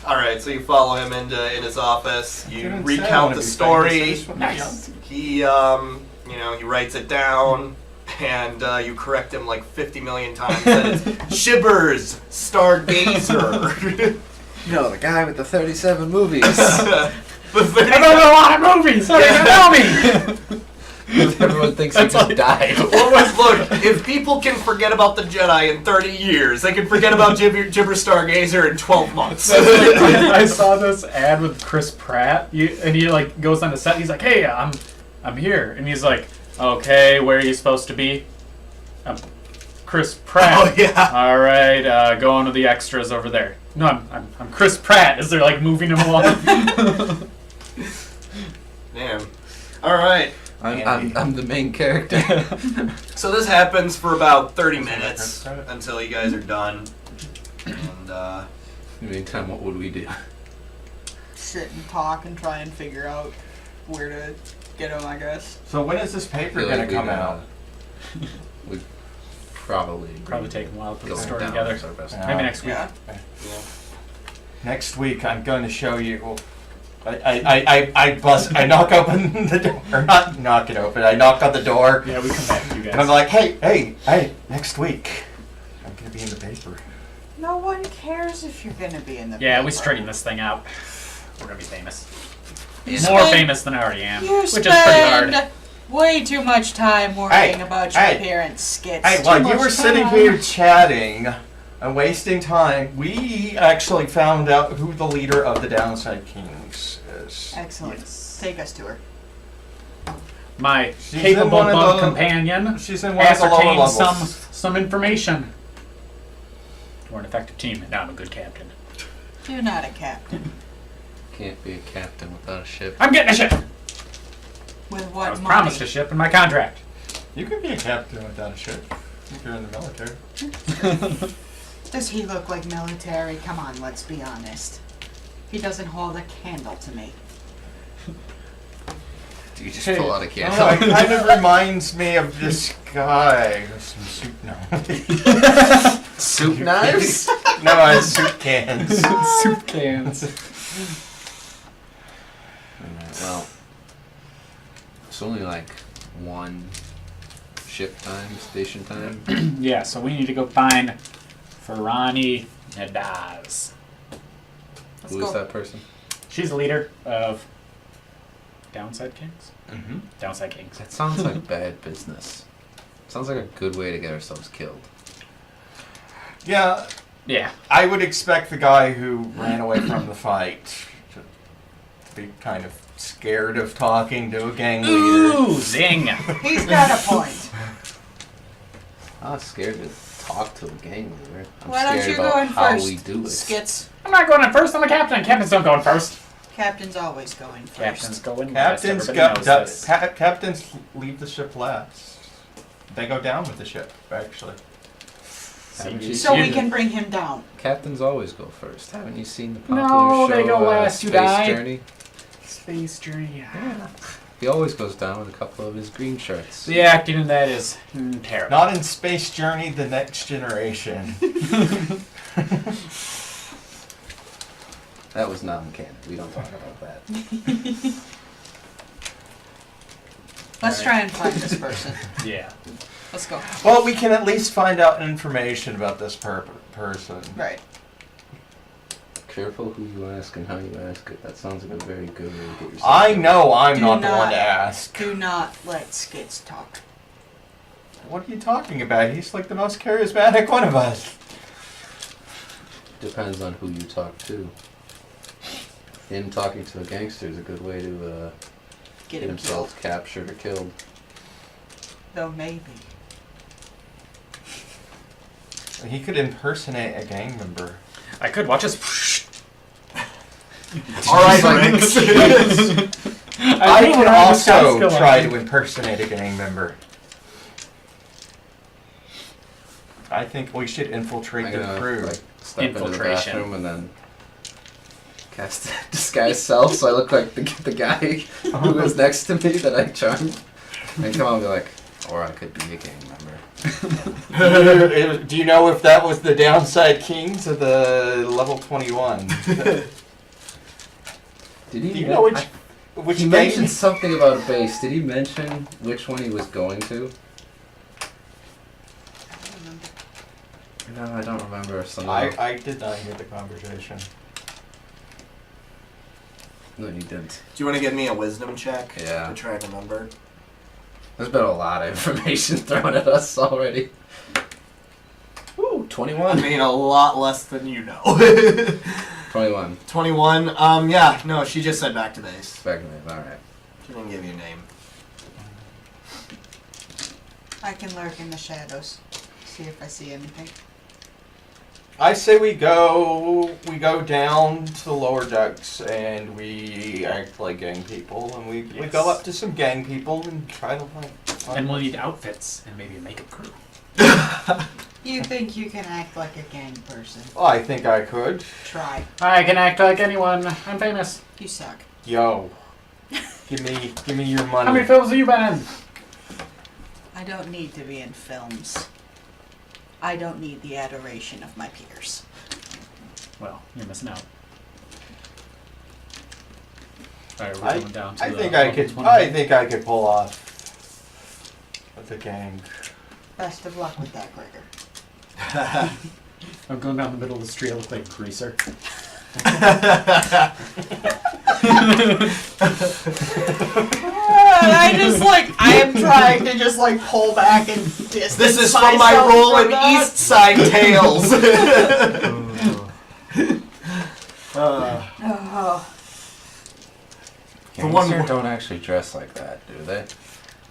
Alright, so you follow him into his office. You Didn't say I recount wanna the be story. famous, I just wanna be Nice. He, he writes it down, and you correct him like 50 million times. That it's Shivers, Stargazer. No, the guy with the 37 movies. The I don't know a lot of movies, so you know me. Everyone thinks he just died. Look, if people can forget about the Jedi in 30 years, they can forget about Gibber Stargazer in 12 months. I saw this ad with Chris Pratt, and he like goes on the set. And he's like, "Hey, I'm here," and he's like, "Okay, where are you supposed to be?" I'm Chris Pratt. Oh, yeah. All right, go on to the extras over there. No, I'm Chris Pratt. As they're like moving him along. Damn. All right. I'm the main character. So this happens for about 30 minutes until you guys are done. And, Meantime, what would we do? Sit and talk and try and figure out where to get them, I guess. So when is this paper Feel gonna like come we'd, out? We'd probably Probably take a while to put go the story down together. as our best. Maybe next week. Yeah. Next week, I'm going to show you. I knock open the door, or not knock it open. I knock on the door, Yeah, we come back to you guys. and I'm like, hey, next week, I'm gonna be in the paper. No one cares if you're gonna be in the Yeah, we paper. straighten this thing out. We're gonna be famous. You More spend- famous than I already am, You which is pretty hard. spend way too much time worrying Hey, about your hey. parents' skits. Hey, Too while you much were sitting time. here chatting and wasting time, we actually found out who the leader of the Downside Kings is. Excellent. Take us to her. My She's in capable one of bug the- companion She's in one of the lower ascertained levels. some information. We're an effective team, and now I'm a good captain. You're not a captain. Can't be a captain without a ship. I'm getting a ship. With what I was money? promised a ship in my contract. You could be a captain without a ship if you're in the military. Does he look like military? Come on, let's be honest. He doesn't hold a candle to me. Do you just Hey. pull out a Oh, candle? it kind of reminds me of this guy with some soup. No, Soup knives? no, soup cans. Soup cans. Alright, well, it's only like one ship time, station time. Yeah, so we need to go find Ferrani Nadaz. Let's Who go. is that person? She's the leader of Downside Kings. Mm-hmm. Downside Kings. That sounds like bad business. Sounds like a good way to get ourselves killed. Yeah, Yeah. I would expect the guy who ran away from the fight to be kind of scared of talking to a gang leader. Ooh, zing! He's got a point. I'm not scared to talk to a gang leader. I'm Why don't scared you about go in how first? we do it. Skits. I'm not going in first. I'm a captain. Captains don't go in first. Captain's always going first. Captains go in last. Captains Everybody knows this. captains leave the ship last. They go down with the ship, actually. Haven't you So we seen- can bring him down. Captains always go first. Haven't you seen the popular No, show they go last, you Space die. Journey? Space Journey. Yeah. He always goes down with a couple of his green shirts. The acting in that is terrible. Not in Space Journey: The Next Generation. That was not in canon. We don't talk about that. Let's try and find this person. Yeah. Let's go. Well, we can at least find out information about this person. Right. Careful who you ask and how you ask it. That sounds like a very good way to get yourself. I know I'm Do not the one not- to ask. Do not let Skits talk. What are you talking about? He's like the most charismatic one of us. Depends on who you talk to. Him talking to a gangster is a good way to Get get him himself killed. captured or killed. Though maybe. He could impersonate a gang member. I could watch us. All right, Rex. I think could I have a skill also on try me. to impersonate a gang member. I think we should infiltrate I'm the gonna crew. like step into the Infiltration. bathroom and then cast disguise self, so I look like the guy who was next to me that I charmed, and come on and be like, or I could be a gang member. Do you know if that was the Downside Kings or the level 21? Did he? Do you know which he gang? mentioned something about a base. Did he mention which one he was going to? No, I don't remember. So no. I did not hear the conversation. No, you didn't. Do you want to give me a wisdom check? Yeah. To try and remember. There's been a lot of information thrown at us already. Ooh, I 21. mean, a lot less than you know. 21. 21. Yeah. No, she just said back to base. Back in the alright. She didn't give you a name. I can lurk in the shadows. See if I see anything. I say we go down to the lower decks and we act like gang people, and we Yes. go up to some gang people and try to find And we'll need outfits and maybe a makeup crew. You think you can act like a gang person? Well, I think I could. Try. I can act like anyone. I'm famous. You suck. Yo, give me your money. How many films have you been in? I don't need to be in films. I don't need the adoration of my peers. Well, you're missing out. Alright, we're I, going down to I the think I level could. 20. I think I could pull off with the gang. Best of luck with that, Gregor. I'm going down the middle of the street. I look like a greaser. I am trying to just like pull back and distance This is from my myself role from in that. East Side Tales. Oh, one Gangsters more- don't actually dress like that, do they?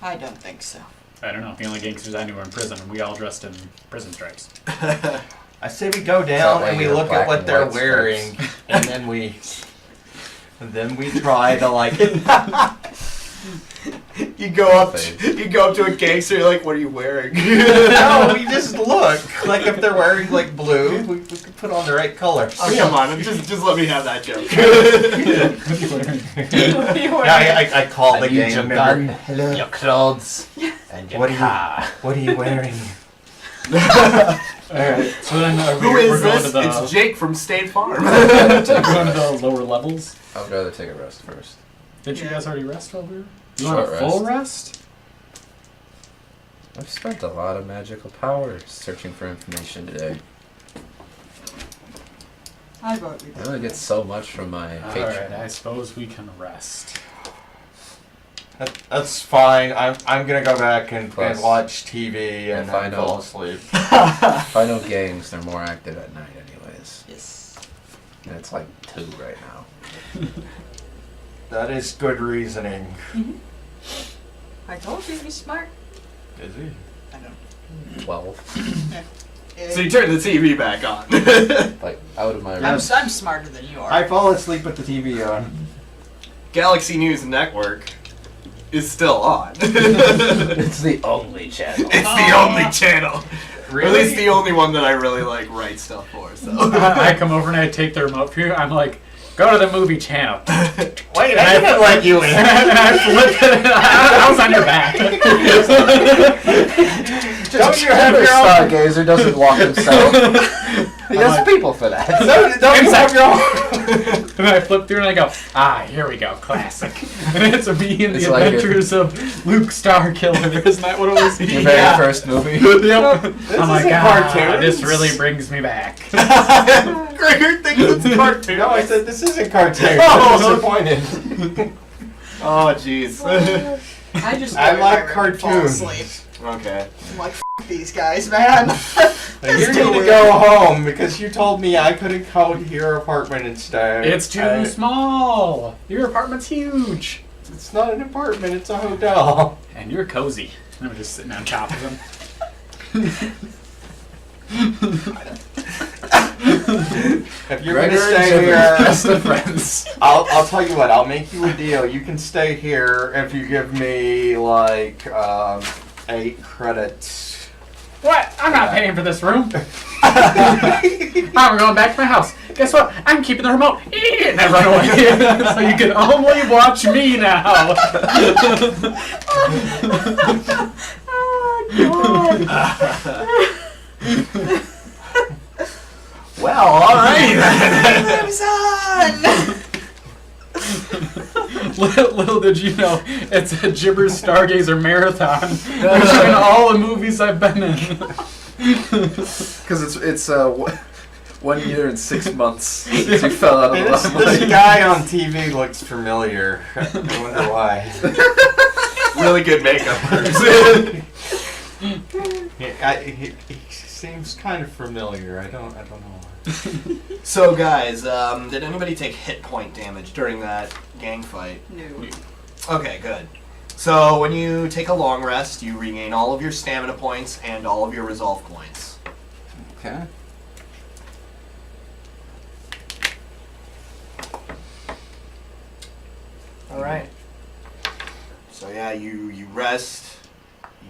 I don't think so. I don't know. The only gangsters I knew were in prison, and we all dressed in prison stripes. I say we go down why and we you're look at black what and they're white wearing, stripes? and then we try to like. You go up to a gangster. You're like, "What are you wearing?" No, we just look. Like if they're wearing like blue, we could put on the right color. Oh, come on, just let me have that joke. Yeah, I call the need game your member. gun, your clothes, and your What are you- car. What are you wearing? Alright, so then Who we're is going this? to the, It's Jake from State Farm. we're going to the lower levels. I would rather take a rest first. Did you Yeah. guys already rest over here? You Short want a full rest? I've spent a lot of magical power searching for information today. I vote we I do. only get so much from my patron. Alright, I suppose we can rest. That's fine. I'm gonna go back and Plus, watch TV and if I then know- fall asleep. If I know gangs, they're more active at night anyways. Yes. And it's like 2 right now. That is good reasoning. I told you he's smart. Is he? I know. 12. So you turn the TV back on. Like, out of my I'm, room. I'm smarter than you are. I fall asleep with the TV on. Galaxy News Network is still on. It's the only channel. It's the only channel. Or at least the only one that I really like write stuff for. So I come over and I take the remote for you. I'm like, go to the movie channel. Wait, I didn't let you in. And I flip it. I was on your back. Don't you have Every your own? stargazer doesn't walk himself. He has like- people for that. Don't you have your own? And I flip through and I go, here we go, classic. And it's me and It's the like Adventures of Luke Starkiller. Isn't that what it was? Your very first movie. Yep. This I'm like, isn't cartoons. this really brings me back. Gregor thinks it's cartoon. No, I said this isn't cartoon. Oh. I'm disappointed. Oh jeez. I just I go like in my room and fall cartoons. asleep. Okay. I'm like, these guys, man. You need to go home because you told me I couldn't come to your apartment and stay. It's too small. Your apartment's huge. It's not an apartment, it's a hotel. And you're cozy. And I'm just sitting on top of him. If you're Gregor gonna and stay Jimmy, here, best of friends. I'll tell you what. I'll make you a deal. You can stay here if you give me like 8 credits. What? I'm not paying for this room. I'm going back to my house. Guess what? I'm keeping the remote. And I run away. So you can only watch me now. Well, all right. Lives on. Little did you know, it's a Gibber Stargazer marathon. Featuring all the movies I've been in. Because it's 1 year and 6 months since you fell out of the This limelight. guy on TV looks familiar. I wonder why. Really good makeup. He seems kind of familiar. I don't know why. So guys, did anybody take hit point damage during that gang fight? No. Okay, good. So when you take a long rest, you regain all of your stamina points and all of your resolve points. Okay. All right. So yeah, you rest,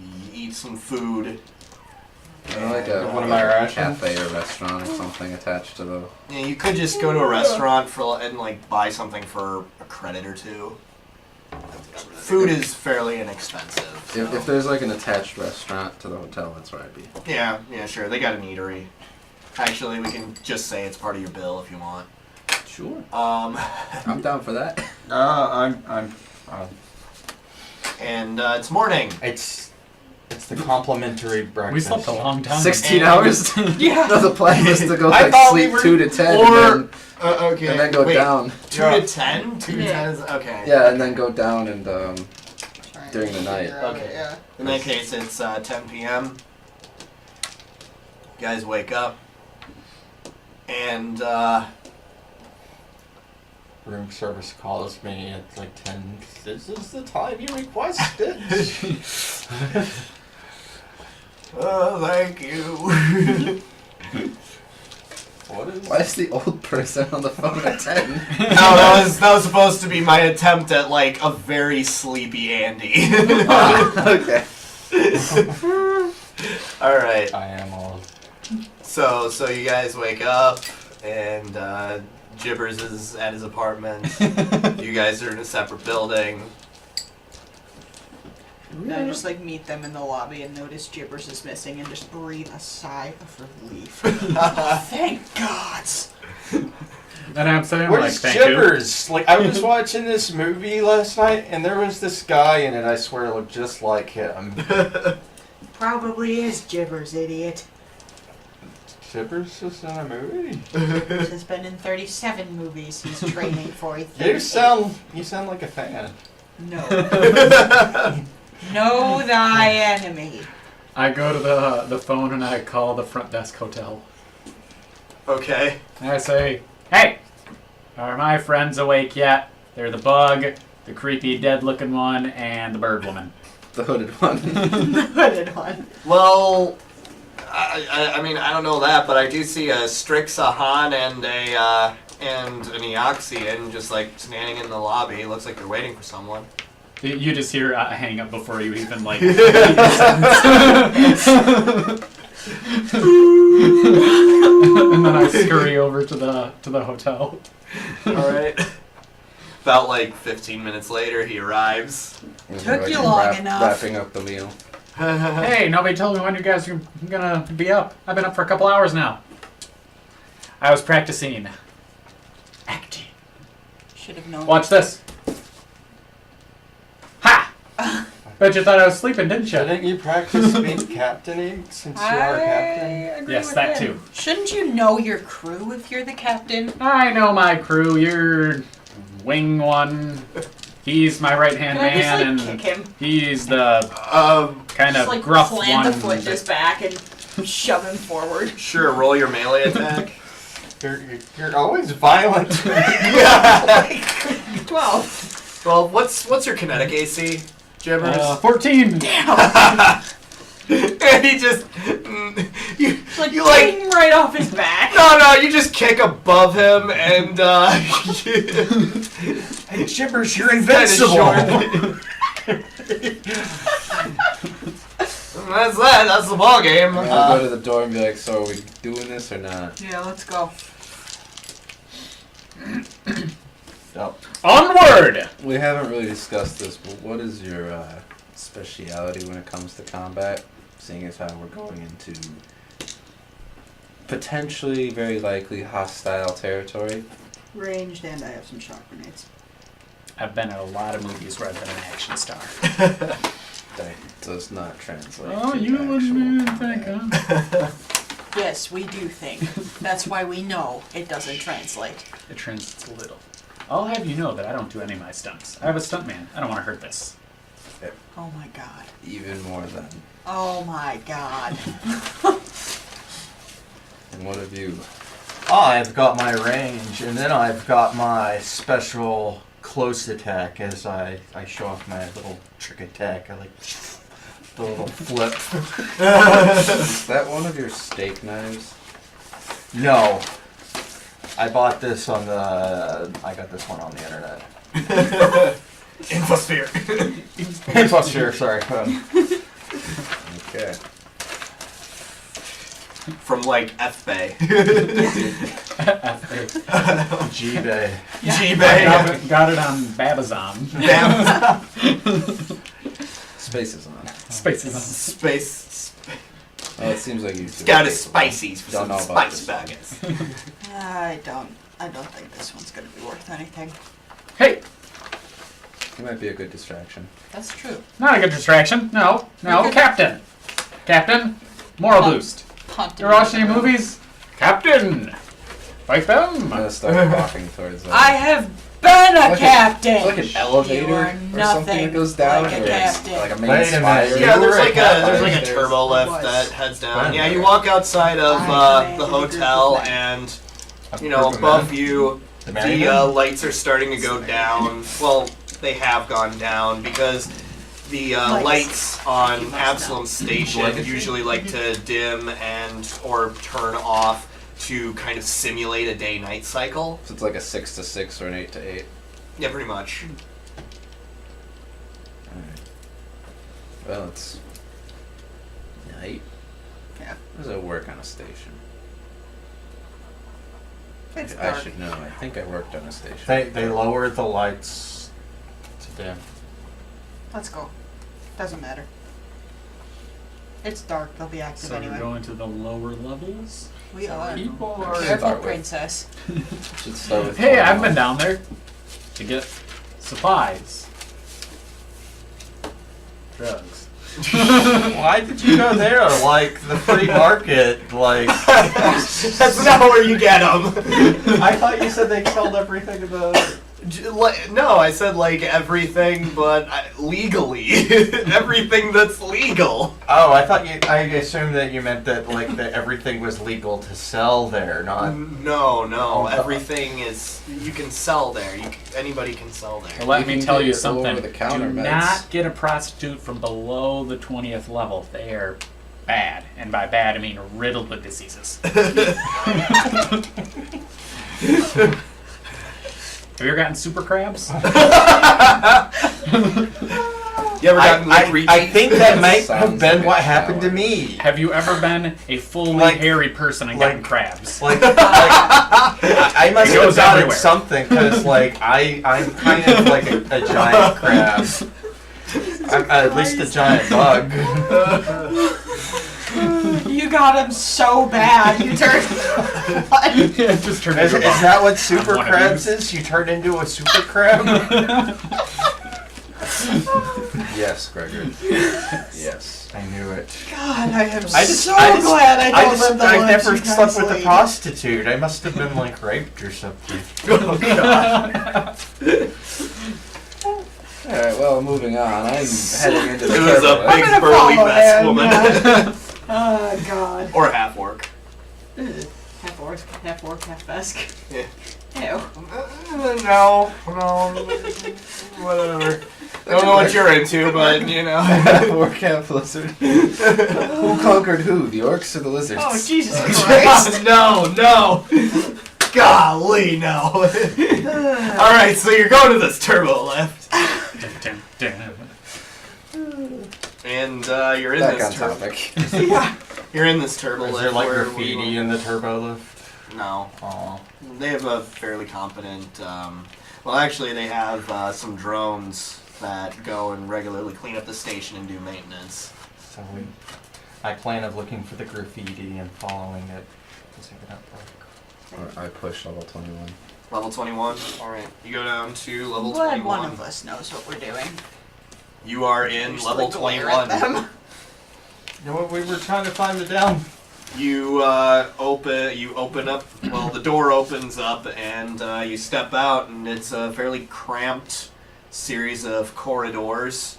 you eat some food. Like and, one of my rations? cafe or restaurant or something attached to the. Yeah, you could just go to a restaurant for and like buy something for a credit or two. Food is fairly inexpensive. So. If there's like an attached restaurant to the hotel, that's where I'd be. Yeah, sure. They got an eatery. Actually, we can just say it's part of your bill if you want. Sure. I'm down for that. and it's morning. It's the complimentary breakfast. We slept a long time. 16 hours? Yeah. No, the plan was to go I like thought we sleep were- 2 to 10 or- and then go wait, down. 2 to 10? 2 to 10 is okay. Yeah, and then go down and during the night. Okay. Yeah. In that case, it's 10 p.m. You guys wake up, and Room service calls me at like 10. This is the time you requested. oh, thank you. Why is the old person on the phone at 10? No, that was supposed to be my attempt at like a very sleepy Andy. Okay. All right. I am old. So you guys wake up and Gibbers is at his apartment. You guys are in a separate building. And I just like meet them in the lobby and notice Gibbers is missing and just breathe a sigh of relief. Oh, thank God. And I'm saying, Where's like, thank you. Jibbers? Like, I was watching this movie last night, and there was this guy in it, I swear it looked just like him. Probably is Gibbers, idiot. Jibbers is in a movie? Gibbers has been in 37 movies he's training for. You sound like a fan. No. Know thy enemy. I go to the phone and I call the front desk hotel. Okay. And I say, hey, are my friends awake yet? They're the bug, the creepy dead-looking one, and the bird woman. The hooded one. The hooded one. Well, I mean I don't know that, but I do see a Strixahan and an Eoxian just like standing in the lobby. Looks like they're waiting for someone. You just hear hang up before you even like. And then I scurry over to the hotel. All right. About like 15 minutes later, he arrives. Took you long enough. Wrapping up the meal. Hey, nobody told me when you guys are gonna be up. I've been up for a couple hours now. I was practicing acting. Should have known. Watch this. Ha! Bet you thought I was sleeping, didn't you? Didn't you practice being captaining since you are a captain? Agree Yes, with that him. too. Shouldn't you know your crew if you're the captain? I know my crew. You're wing one. He's my right-hand Can I just, man, like, and kick him? he's the kind Just of like gruff plant one. the foot in his back and shove him forward. Sure, roll your melee attack. You're always violent. 12. Well, what's your kinetic AC, Gibbers? 14. And he just you Like, you like ding right off his back. no, you just kick above him and Hey, Jibbers, you're Kinda invincible. short. That's that. That's the ball game. I'll go to the door and be like, so are we doing this or not? Yeah, let's go. Onward! We haven't really discussed this, but what is your speciality when it comes to combat? Seeing as how we're going into potentially, very likely hostile territory. Ranged, and I have some shock grenades. I've been in a lot of movies where I've been an action star. That does not translate. Oh, to you actual wouldn't think, combat. huh? Yes, we do think. That's why we know it doesn't translate. It translates a little. I'll have you know that I don't do any of my stunts. I have a stuntman. I don't want to hurt this. Oh my god. Even more than. Oh my god. And what have you? I've got my range, and then I've got my special close attack as I show off my little trick attack. I like the little flip. Is that one of your steak knives? No. I bought this on the... I got this one on the internet. Infosphere. Infosphere, sorry. Okay. From like F-Bay. G-Bay. G-Bay. Got it on Babazon. Damn. Space is on. Space is on. Space. Oh, it seems like you. It's got a spices for Don't some know about spice this one. buckets. I don't think this one's gonna be worth anything. Hey, It might be a good distraction. That's true. not a good distraction. No, Okay. Captain. Captain, moral Oh. boost. Punt You're watching any movies? Captain, fight them. I'm gonna start walking towards them. I have been a captain! It's like an elevator You are or something nothing that goes down. like a or it's captain. like a main Wait a minute. spire. Yeah, You there's were like a a captain. turbo lift Was. that heads down. Fine. Yeah, you walk outside of the hotel and you know above you the lights are starting to go down. Well, they have gone down because the lights on Absalom Station usually like to dim and or turn off to kind of simulate a day-night cycle. So it's like a 6 to 6 or an 8 to 8. Yeah, pretty much. Alright. Well, it's night. Yeah. How does it work on a station? It's I dark. should know. I think I worked on a station. They lowered the lights to dim. Let's go. Doesn't matter. It's dark. They'll be active So anyway. we're going to the lower levels. We are. People are. Start Careful, with- princess. Should start with Hey, 12. I've been down there to get supplies, drugs. Why did you go there? Like the free market? Like That's not where you get them. I thought you said they killed everything in the. No, I said like everything, but legally. Everything that's legal. Oh, I thought you. I assumed that you meant that like that everything was legal to sell there, not. No. Everything is. You can sell there. Anybody can sell there. Well, let You me can tell get you your something. over-the-counter Do meds. not get a prostitute from below the 20th level. They are bad, and by bad I mean riddled with diseases. Have you ever gotten super crabs? You ever gotten I think that might have Sounds been like what a happened to shower. me. Have you ever been a fully Like- hairy person and gotten crabs? I must It have goes gotten everywhere. something because like I'm kind of like a giant crab. I'm at least a giant bug. You got him so bad. You turned. Yeah, just turn Is into a bug. that what super one of crabs these. is? You turn into a super crab? Yes, Gregory. Yes. I knew it. God, I am I just, so I just, glad I don't live the I life never you guys slept with a lead. prostitute. I must have been like raped or something. Oh god. Alright, well, moving on. I'm heading into the It was a turbo. big gonna burly follow fast him, woman. Oh God. Or half orc. Half orc, half vesk. Yeah. Ew. No, whatever. I don't know what you're into, but you know. War Camp Lizard. Who conquered who? The orcs or the lizards? Oh Jesus Christ. no. Golly, no. Alright, so you're going to this turbo lift. Dun, dun, dun. And you're in Back this on topic. Yeah. You're in this turbo Is lift. there like where graffiti in the turbo lift? No. Aw. They have a fairly competent. Well, actually, they have some drones that go and regularly clean up the station and do maintenance. So I plan of looking for the graffiti and following it. I push level 21. Level 21. All right, you go down to I'm level glad 21. one of us knows what we're doing. You are in Just level like glare at 21. them. You know what? We were trying to find the down. You open up. Well, the door opens up, and you step out, and it's a fairly cramped series of corridors,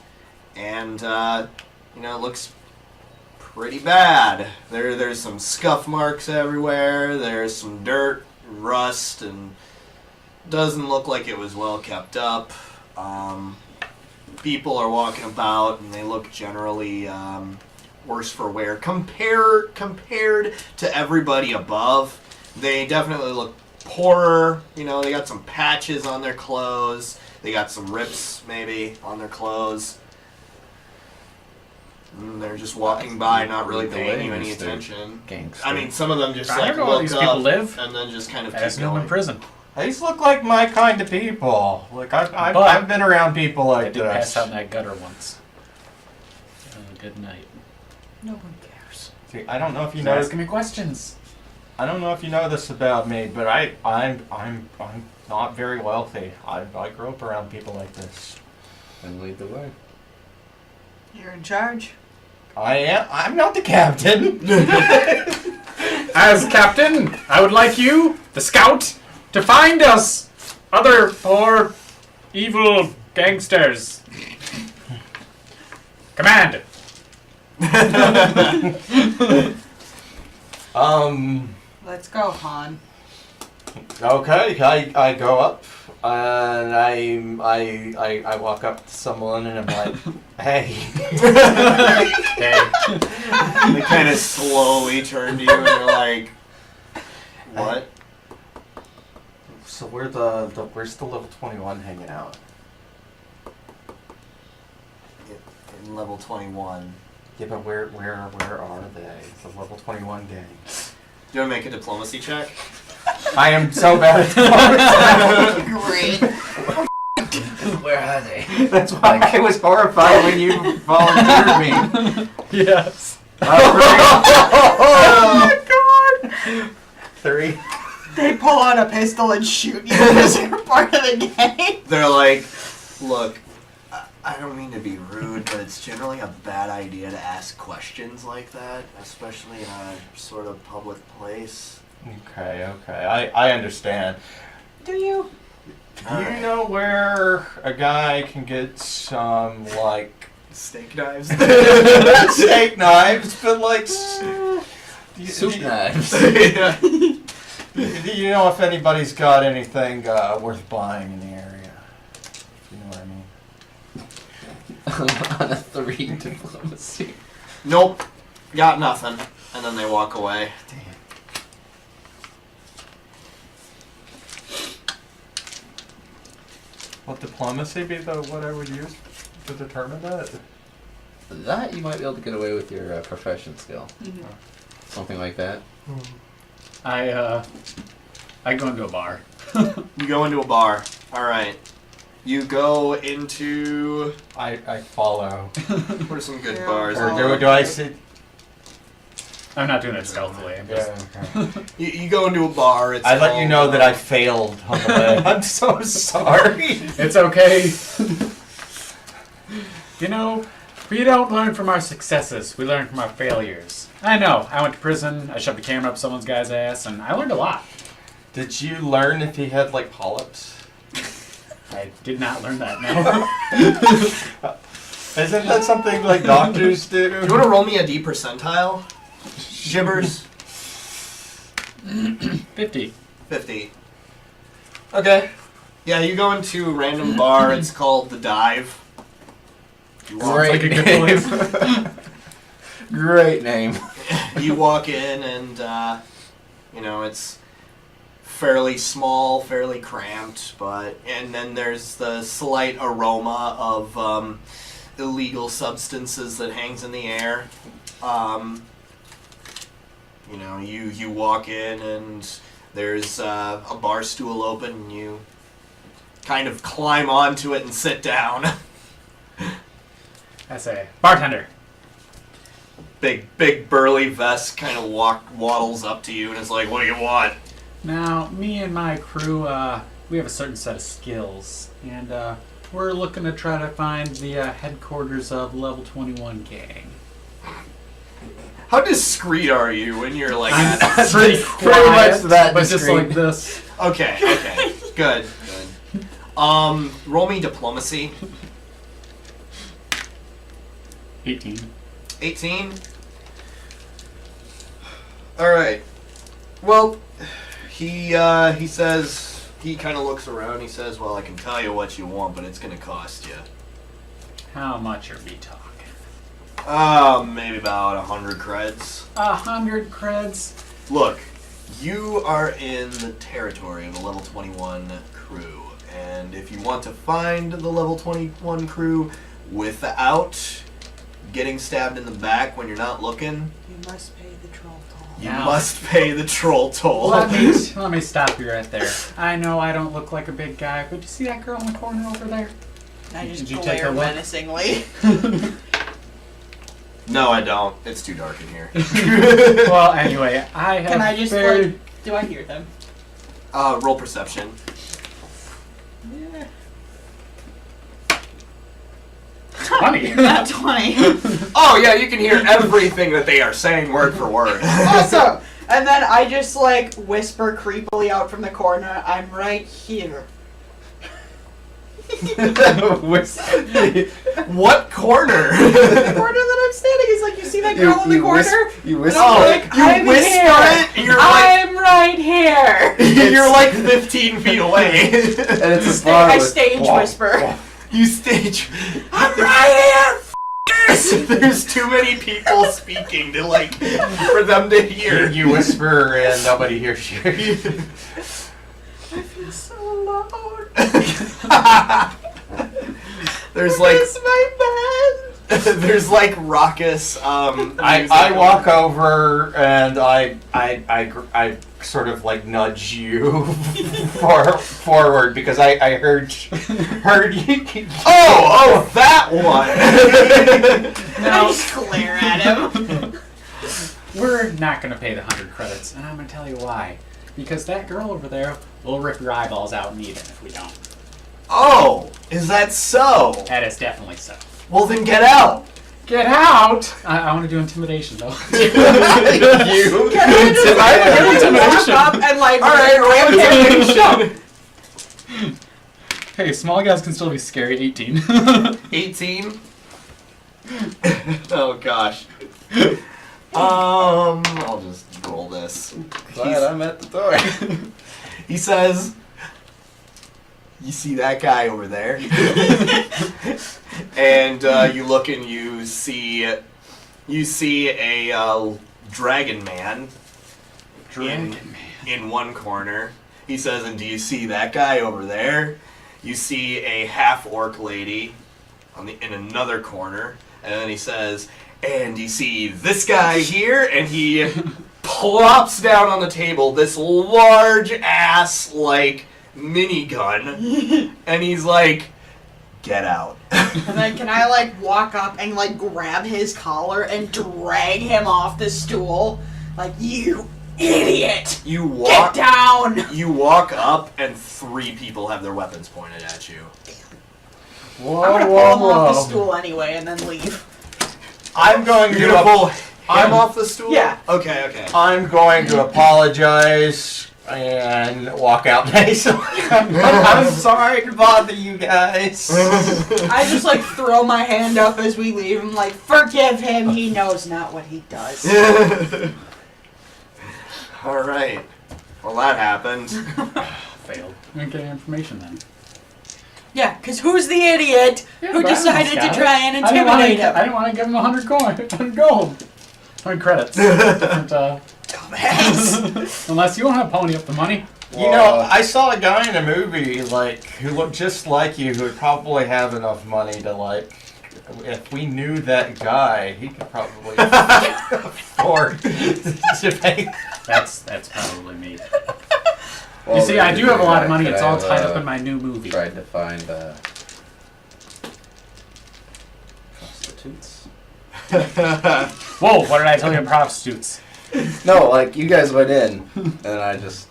and it looks pretty bad. There's some scuff marks everywhere. There's some dirt, rust, and doesn't look like it was well kept up. People are walking about, and they look generally worse for wear compared to everybody above. They definitely look poorer. They got some patches on their clothes. They got some rips maybe on their clothes. And they're just walking by, not really Lead the paying way, you any Mr. attention. Gangster. I mean, some of them just I like don't know where look these up people live. and then just kind of Ask keep them in going. prison. These look like my kind of people. Like But- I've been around people I like did this. pass out in that gutter once. Good night. No one cares. See, I don't know if you He's know. asking me questions. I don't know if you know this about me, but I'm not very wealthy. I grew up around people like this. And lead the way. You're in charge. I am. I'm not the captain. As captain, I would like you, the scout, to find us other poor, evil gangsters. Command. Let's go, Han. Okay, I go up and I walk up to someone and I'm like, hey. Okay. They kind of slowly turn to you and they're like, What? So where's the level 21 hanging out? In level 21. Yeah, but where are they? The level 21 gang. Do you want to make a diplomacy check? I am so bad at diplomacy. Great. Where are they? That's why I was horrified when you volunteered me. Yes. Oh my god! 3. They pull out a pistol and shoot you because you're part of the gang. They're like, look, I don't mean to be rude, but it's generally a bad idea to ask questions like that, especially in a sort of public place. Okay. I understand. Do you? Do you know where a guy can get some, like, Steak knives? not steak knives, but like Soup knives. Yeah. Do you know if anybody's got anything worth buying in the area? If you know what I mean. On a 3 diplomacy. Nope, got nothing. And then they walk away. Damn. Will diplomacy be what I would use to determine that? That you might be able to get away with your profession skill. Mm-hmm. Something like that. I go into a bar. You go into a bar. Alright. You go into... I follow. What are some good Yeah, bars? Or do I sit? I'm not doing it stealthily. I'm just. Yeah, okay. You go into a bar. It's I let you know called, that I failed on the way. I'm so sorry. It's okay. You know, we don't learn from our successes. We learn from our failures. I know. I went to prison. I shoved a camera up someone's guy's ass, and I learned a lot. Did you learn if he had like polyps? I did not learn that. No. Isn't that something like doctors do? Do you want to roll me a D percentile? Gibbers? 50. 50. Okay. Yeah, you go into a random bar. It's called The Dive. You walk, Like a good place. Great name. you walk in and, you know, it's fairly small, fairly cramped, and then there's the slight aroma of illegal substances that hangs in the air. You know, you walk in and there's a bar stool open and you kind of climb onto it and sit down. I say, bartender. Big burly vest kind of waddles up to you and is like, what do you want? Now, me and my crew, we have a certain set of skills, and we're looking to try to find the headquarters of Level 21 Gang. How discreet are you when you're like I'm at pretty much that but just discreet. like this. Okay, good. Roll me diplomacy. 18. 18. All right. Well, he says, he kind of looks around. He says, "Well, I can tell you what you want, but it's gonna cost you. How much are we talking? Maybe about 100 creds. 100 creds? Look, you are in the territory of the level 21 crew, and if you want to find the level 21 crew without getting stabbed in the back when you're not looking, You must pay the troll toll. you Now- must pay the troll toll." Let me stop you right there. I know I don't look like a big guy, but you see that girl in the corner over there? I Did just you take a glare look? menacingly. No, I don't. It's too dark in here. Well, anyway, I have Can I just very... do I hear them? Roll perception. Yeah. 20. Not 20. Oh yeah, you can hear everything that they are saying word for word. Awesome. And then I just like whisper creepily out from the corner, "I'm right here." What corner? The corner that I'm standing is like, you see that girl in the corner? You And whisper. I'm Oh, like, you "I'm whisper here. it? You're like I'm right here. you're like 15 feet away. And it's a bar I with stage whisper. You stage. I'm right here. There's too many people speaking to like for them to hear. You whisper and nobody hears you. I feel so loud. There's like It's my there's like raucous. I walk over and I sort of like nudge you forward because I heard you. Oh, that one. I just glare at him. We're not going to pay the 100 credits, and I'm going to tell you why. Because that girl over there will rip your eyeballs out and eat them if we don't. Oh, is that so? That is definitely so. Well, then get out. Get out! I want to do intimidation, though. You. Can I just Intimidation. walk up and like All right, roll intimidation? Hey, small guys can still be scary. 18. 18. Oh gosh. I'll just roll this. Glad I'm at the door. He says, "You see that guy over there?" And you look and you see a dragon man. In one corner. He says, "And do you see that guy over there?" You see a half-orc lady in another corner. And then he says, "And you see this guy here?" And he plops down on the table this large-ass, like, minigun. And he's like, "Get out." And then can I like walk up and like grab his collar and drag him off the stool? Like, you idiot! You Get walk down! You walk up and 3 people have their weapons pointed at you. Whoa, I'm gonna pull him off the stool anyway and then leave. I'm going You're gonna pull him I'm- off the stool? Yeah. Okay. I'm going to apologize and walk out nicely. I'm sorry to bother you guys. I just like throw my hand up as we leave. I'm like, forgive him, he knows not what he does. Alright. Well, that happened. Failed. We didn't get any information then. Yeah, because who's the idiot who decided to try and intimidate him? I didn't want to give him 100 coin, 100 gold. 100 credits. Different, Dumbass. unless you don't have pony up the money. You know, I saw a guy in a movie like who looked just like you, who would probably have enough money to like. If we knew that guy, he could probably afford to pay. That's probably me. Well, You see, I do have a lot of money. could It's I all have, tied up in my new movie. Tried to find prostitutes. Whoa, what did I tell you about prostitutes? No, like you guys went in, and I just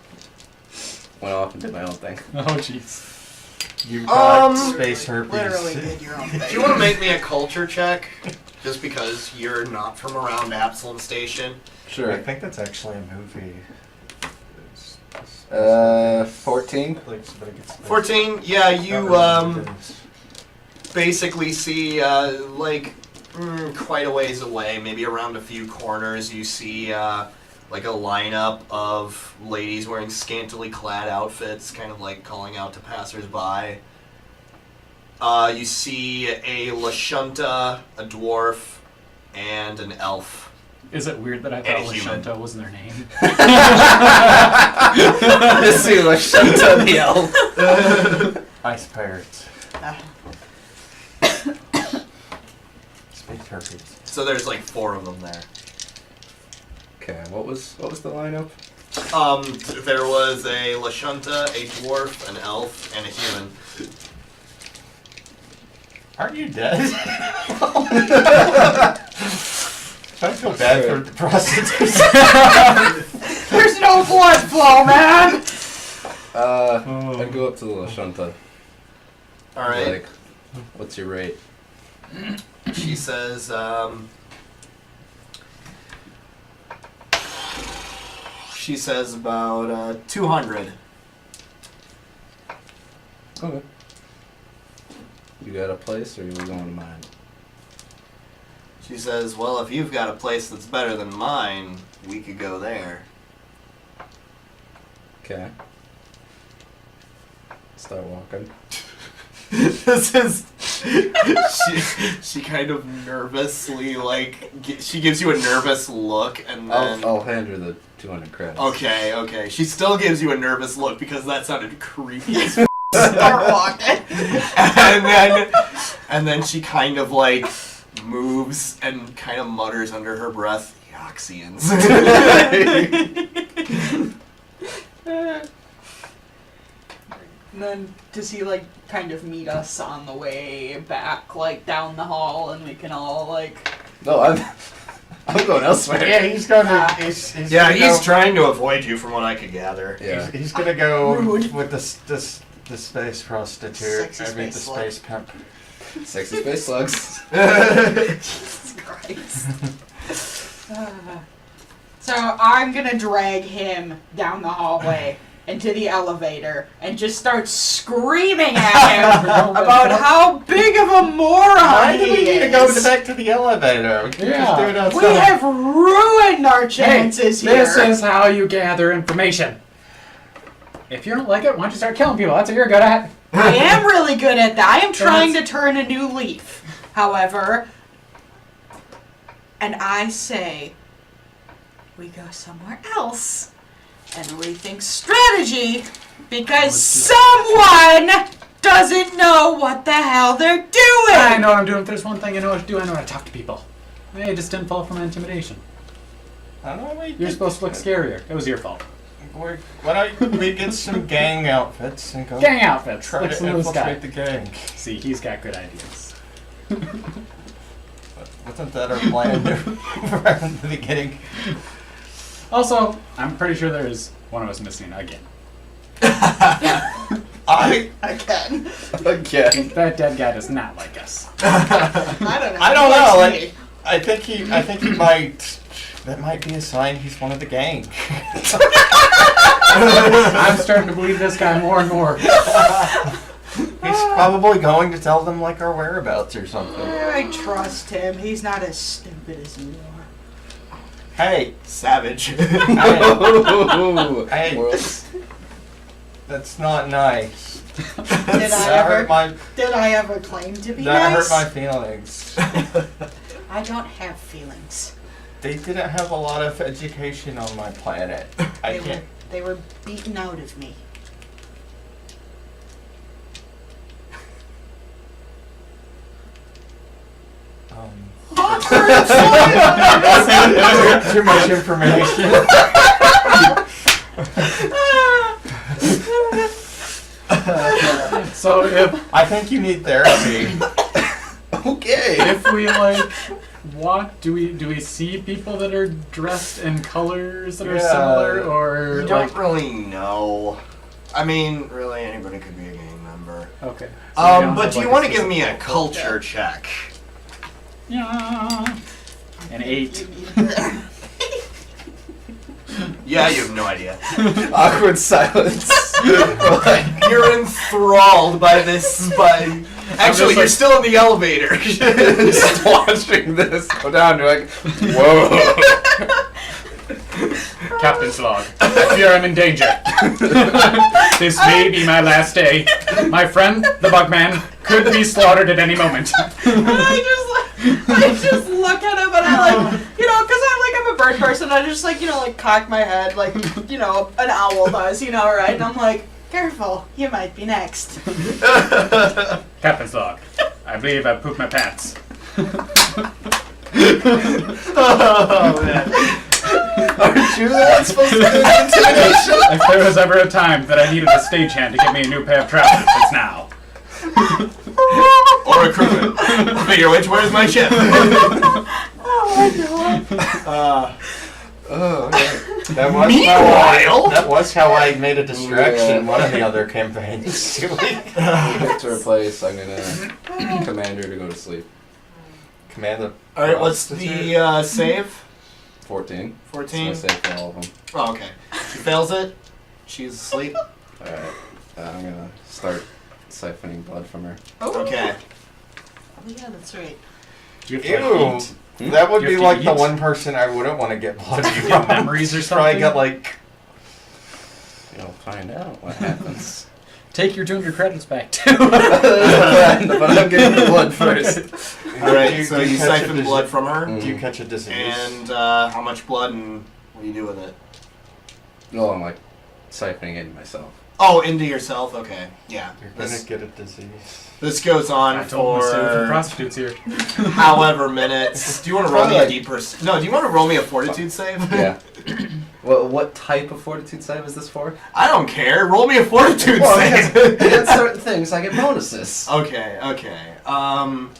went off and did my own thing. Oh, jeez. You got space Literally herpes. did your own Do you thing. want to make me a culture check? Just because you're not from around Absalom Station? I Sure. think that's actually a movie. It's- 14. Like somebody gets 14? Yeah, Not you, really movies. basically see, quite a ways away, maybe around a few corners, you see, like a lineup of ladies wearing scantily clad outfits, kind of like calling out to passersby. You see a Lashunta, a dwarf, and an elf. Is it weird that I And thought a human. Lashunta was their name? This is like Shunta the elf. Ice pirates. Space herpes. So there's like 4 of them there. Okay, what was the lineup? There was a Lashunta, a dwarf, an elf, and a human. Aren't you dead? I feel bad for the prostitutes. There's no blood flow, man! I'd go up to the Shunta. Alright. Like, what's your rate? She says, about 200. Okay. You got a place, or you were going to mine? She says, well, if you've got a place that's better than mine, we could go there. Okay. Start walking. This is she kind of nervously, like, she gives you a nervous look, and then... I'll hand her the 200 credits. Okay. She still gives you a nervous look because that sounded creepy as f***. Start walking. and then she kind of, like, moves and kind of mutters under her breath, Yoxians. And then does he like kind of meet us on the way back, like down the hall, and we can all like? No, I'm going elsewhere. Yeah, he's gonna. He's Yeah, gonna he's go, trying to avoid you from what I could gather. Yeah. He's gonna go Rude. with the space prostitute. Sexy I mean, the space space pimp. Sexy space slugs. Jesus Christ. So I'm gonna drag him down the hallway into the elevator and just start screaming at him about how big of a moron Why do we he need to go is. back to the elevator? We can just do it We outside. have ruined our chances here. This is how you gather information. If you don't like it, why don't you start killing people? That's what you're good at. I am really good at that. I am trying to turn a new leaf. However, and I say, we go somewhere else and rethink strategy because someone doesn't know what the hell they're doing. I know what I'm doing. If there's one thing I know how to do, I know how to talk to people. I just didn't fall for my intimidation. I don't know, You're supposed to look scarier. It was your fault. Why don't we get some gang outfits and go Gang outfits. try Look to some of this guy. infiltrate the gang? See, he's got good ideas. Wasn't that our plan from the beginning? Also, I'm pretty sure there's one of us missing again. I Again. Again. That dead guy does not like us. I don't know. I don't He know. likes Like, me. I think he might. That might be a sign he's one of the gang. I'm starting to believe this guy more and more. He's probably going to tell them like our whereabouts or something. I trust him. He's not as stupid as you are. Hey, Savage. hey, Worlds. that's not nice. Did That I ever claim to be That nice? hurt my feelings. I don't have feelings. They didn't have a lot of education on my planet. I can't. They were beaten out of me. Too much information. So if I think you need therapy. Okay. if we like walk, do we see people that are dressed in colors that are Yeah. similar, or You like don't really know. I mean, really, anybody could be a gang member. okay? So we don't But have, do you like, want to give me a specific- culture check? Yeah. An 8. Yeah, you have no idea. Awkward silence. You're enthralled by this. Actually, you're like- still in the elevator. Just watching this go down, you're like, whoa. Captain's log. I fear I'm in danger. This may be my last day. My friend, the Bugman, could be slaughtered at any moment. And I just look at him and I like, because I'm a bird person. I just like cock my head like, an owl does, right? And I'm like, careful, you might be next. Captain's log. I believe I pooped my pants. Oh, man. Aren't you the one supposed to do the intimidation? If there was ever a time that I needed a stagehand to get me a new pair of trousers, it's now. Or a crewman. Figure which where's my ship? Oh my god. Oh, okay. That was how I made a distraction in one of the other campaigns. To replace, I'm gonna command her to go to sleep. Commander. Alright, what's the save? 14. 14? That's my save for all of them. Oh, okay. She fails it. She's asleep. Alright. I'm gonna start siphoning blood from her. Okay. Oh yeah, that's right. Do you have to Ew. eat? That would You be have to like the eat? one person I wouldn't want to get blood Do you have memories or Probably something? got like. You'll find out what happens. take your 200 credits back too. That's the plan, but I'm getting the blood first. All right, Do so you you catch siphon a blood disease? from her. Mm. Do you catch a disease? And how much blood and what do you do with it? No, I'm like siphoning it myself. Oh, into yourself? Okay. Yeah. You're gonna This, get a disease. this goes on I told him to stay away from for prostitutes here. however minutes. Do you want to roll me a Probably deeper... No, do you want to roll me a fortitude save? Yeah. What type of fortitude save is this for? I don't care. Roll me a fortitude Well, save. against certain things, I get bonuses. Okay, okay.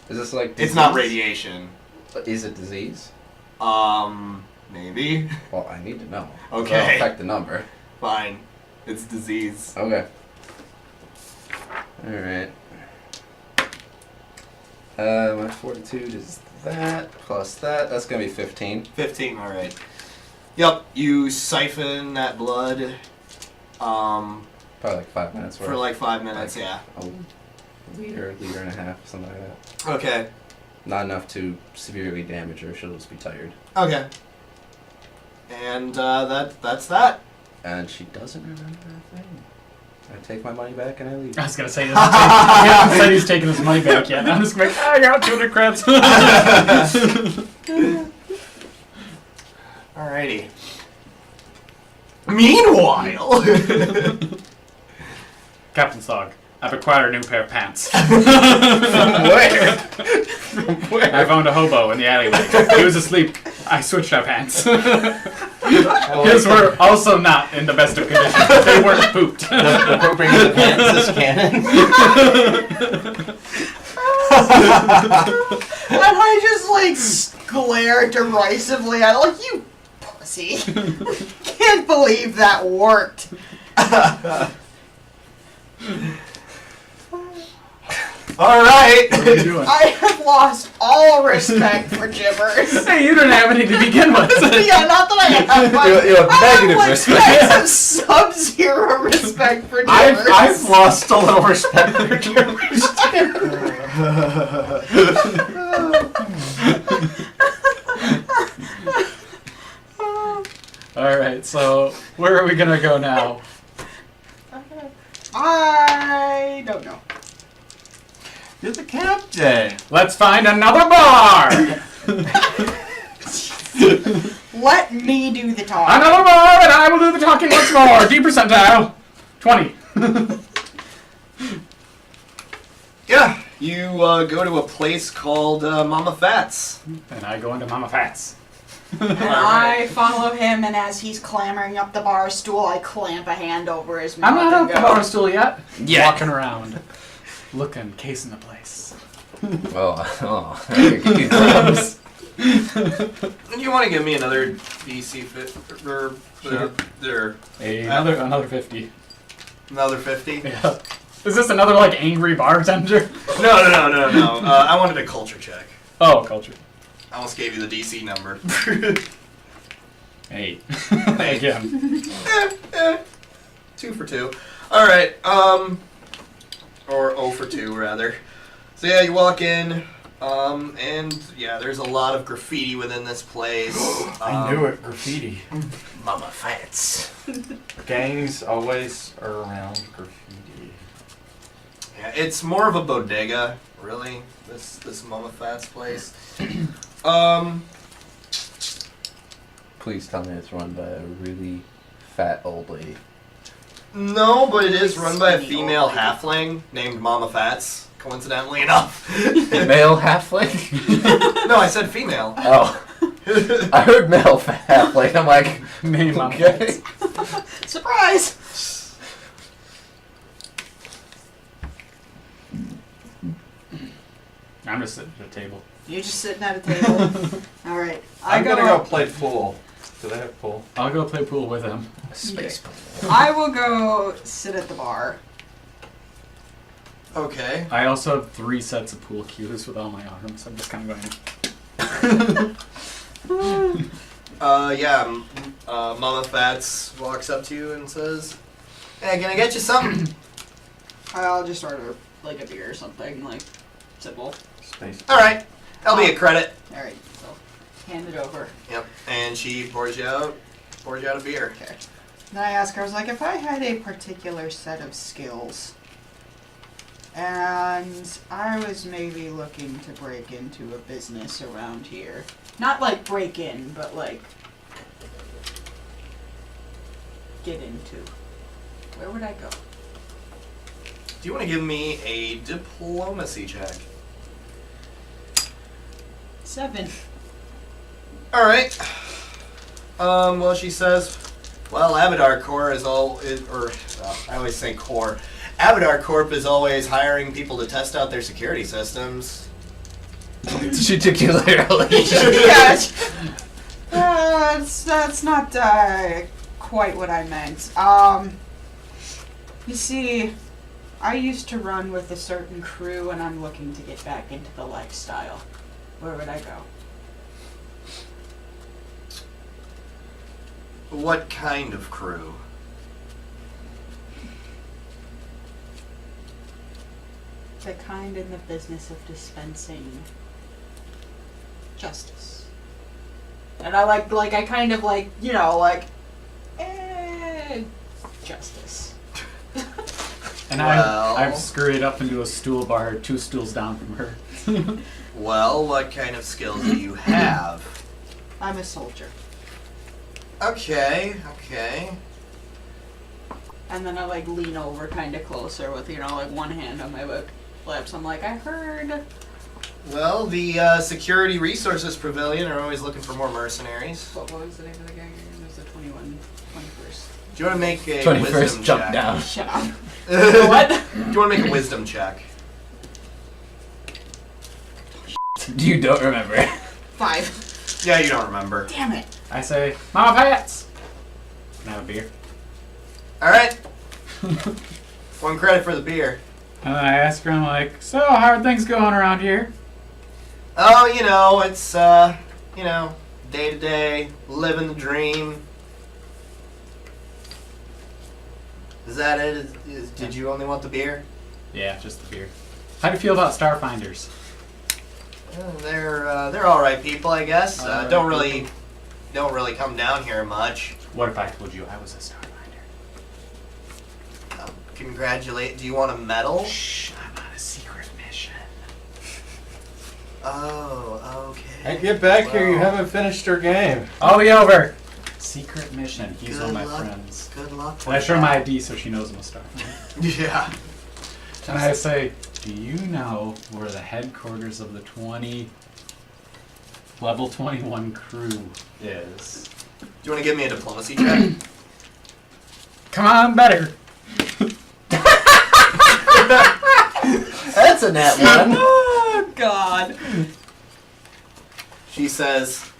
Is this like disease? It's not radiation. Is it disease? Maybe. Well, I need to know. Okay. That'll affect the number. Fine. It's disease. Okay. Alright. My fortitude is that, plus that. That's gonna be 15. 15, alright. Yep, you siphon that blood Probably like 5 minutes for worth. like 5 minutes, yeah. A liter and a half, something like that. Okay. Not enough to severely damage her, she'll just be tired. Okay. And that's that. And she doesn't remember a thing. I take my money back and I leave. I was gonna say, he hasn't said he's taking his money back yet. I'm just like, I got 200 credits. Alrighty. Meanwhile, Captain Sog, I've acquired a new pair of pants. Where? I found a hobo in the alleyway. He was asleep. I switched our pants. His were also not in the best of condition. They weren't pooped. The appropriating the pants is canon. And I just like glare derisively at it, like, you pussy. Can't believe that worked. alright. What are you doing? I have lost all respect for gibbers. Hey, you didn't have any to begin with. Yeah, not that I have, but You have I negative like, respect. I have sub-zero respect for gibbers. I've lost a little respect for gibbers. Alright, so where are we gonna go now? I don't know. You're the captain. Let's find another bar! Let me do the talking. Another bar, and I will do the talking once more. D percentile. 20. Yeah, you go to a place called Mama Fats. And I go into Mama Fats. And I follow him, and as he's clambering up the bar stool, I clamp a hand over his mouth. I'm not and up the go, bar stool yet. Yeah. Walking around. Looking, casing the place. Oh, good times. And you want to give me another DC fit for there Another 50. another 50? Yeah. Is this another like angry bartender? No. I wanted a culture check. Oh, culture. I almost gave you the DC number. 8. Hey. Again. 2 for 2. All right. Or 0 for 2 rather. So yeah, you walk in, and yeah, there's a lot of graffiti within this place. I knew it. Graffiti. Mama Fats. Gangs always are around graffiti. Yeah, it's more of a bodega, really. This Mama Fats place. Please tell me it's run by a really fat old lady. No, but it is run by a female halfling named Mama Fats, coincidentally enough. Male halfling? No, I said female. Oh. I heard male halfling. I'm like, Name Mama okay. Fats. Surprise! I'm just sitting at a table. You're just sitting at a table. All right, I'm gonna up. go play pool. Do they have pool? I'll go play pool with him. Space. I will go sit at the bar. Okay. I also have 3 sets of pool cues with all my arms. I'm just kind of going. Mama Fats walks up to you and says, "Hey, can I get you something?" I'll just order like a beer or something, like simple. Space. All right, that'll be a credit. All right, so hand it over. Yep. And she pours you out a beer. Okay. Then I ask her, I was like, if I had a particular set of skills And I was maybe looking to break into a business around here. Not like break in, but like get into. Where would I go? Do you want to give me a diplomacy check? 7. All right. Well, she says, well, Abadar Corp I always say Corp. Abadar Corp is always hiring people to test out their security systems. She took you literally. Yeah, that's not quite what I meant. You see, I used to run with a certain crew, and I'm looking to get back into the lifestyle. Where would I go? What kind of crew? The kind in the business of dispensing justice. And I I kind of justice. And Well. I've scurried up into a stool bar 2 stools down from her. Well, what kind of skills do you have? I'm a soldier. Okay. And then I lean over kind of closer with, one hand on my lips. I'm like, I heard. Well, the Security Resources Pavilion are always looking for more mercenaries. What was the name of the gang? It was the 21st. Do you want to make a 21st wisdom jump check? down. Shut up. What? Do you want to make a wisdom check? You don't remember. 5. Yeah, you don't remember. Damn it. I say, Mama Pats! Can I have a beer? All right. 1 credit for the beer. And then I ask her, I'm like, so how are things going around here? Oh, it's day to day, living the dream. Is that it? Did you only want the beer? Yeah, just the beer. How do you feel about Starfinders? They're all right people, I guess. Alright don't really come down here much. What if I told you I was a Starfinder? Congratulate. Do you want a medal? Shh, I'm on a secret mission. Oh, okay. Hey, get back here. You Well. haven't finished your game. I'll be over. Secret mission. He's Good one of my luck. friends. Good luck. And I show her my ID so she knows I'm a Starfinder. Yeah. And I say, do you know where the headquarters of the level 21 crew is? Do you want to give me a diplomacy check? Come on, better. That's a nat 1. Oh, God. She says,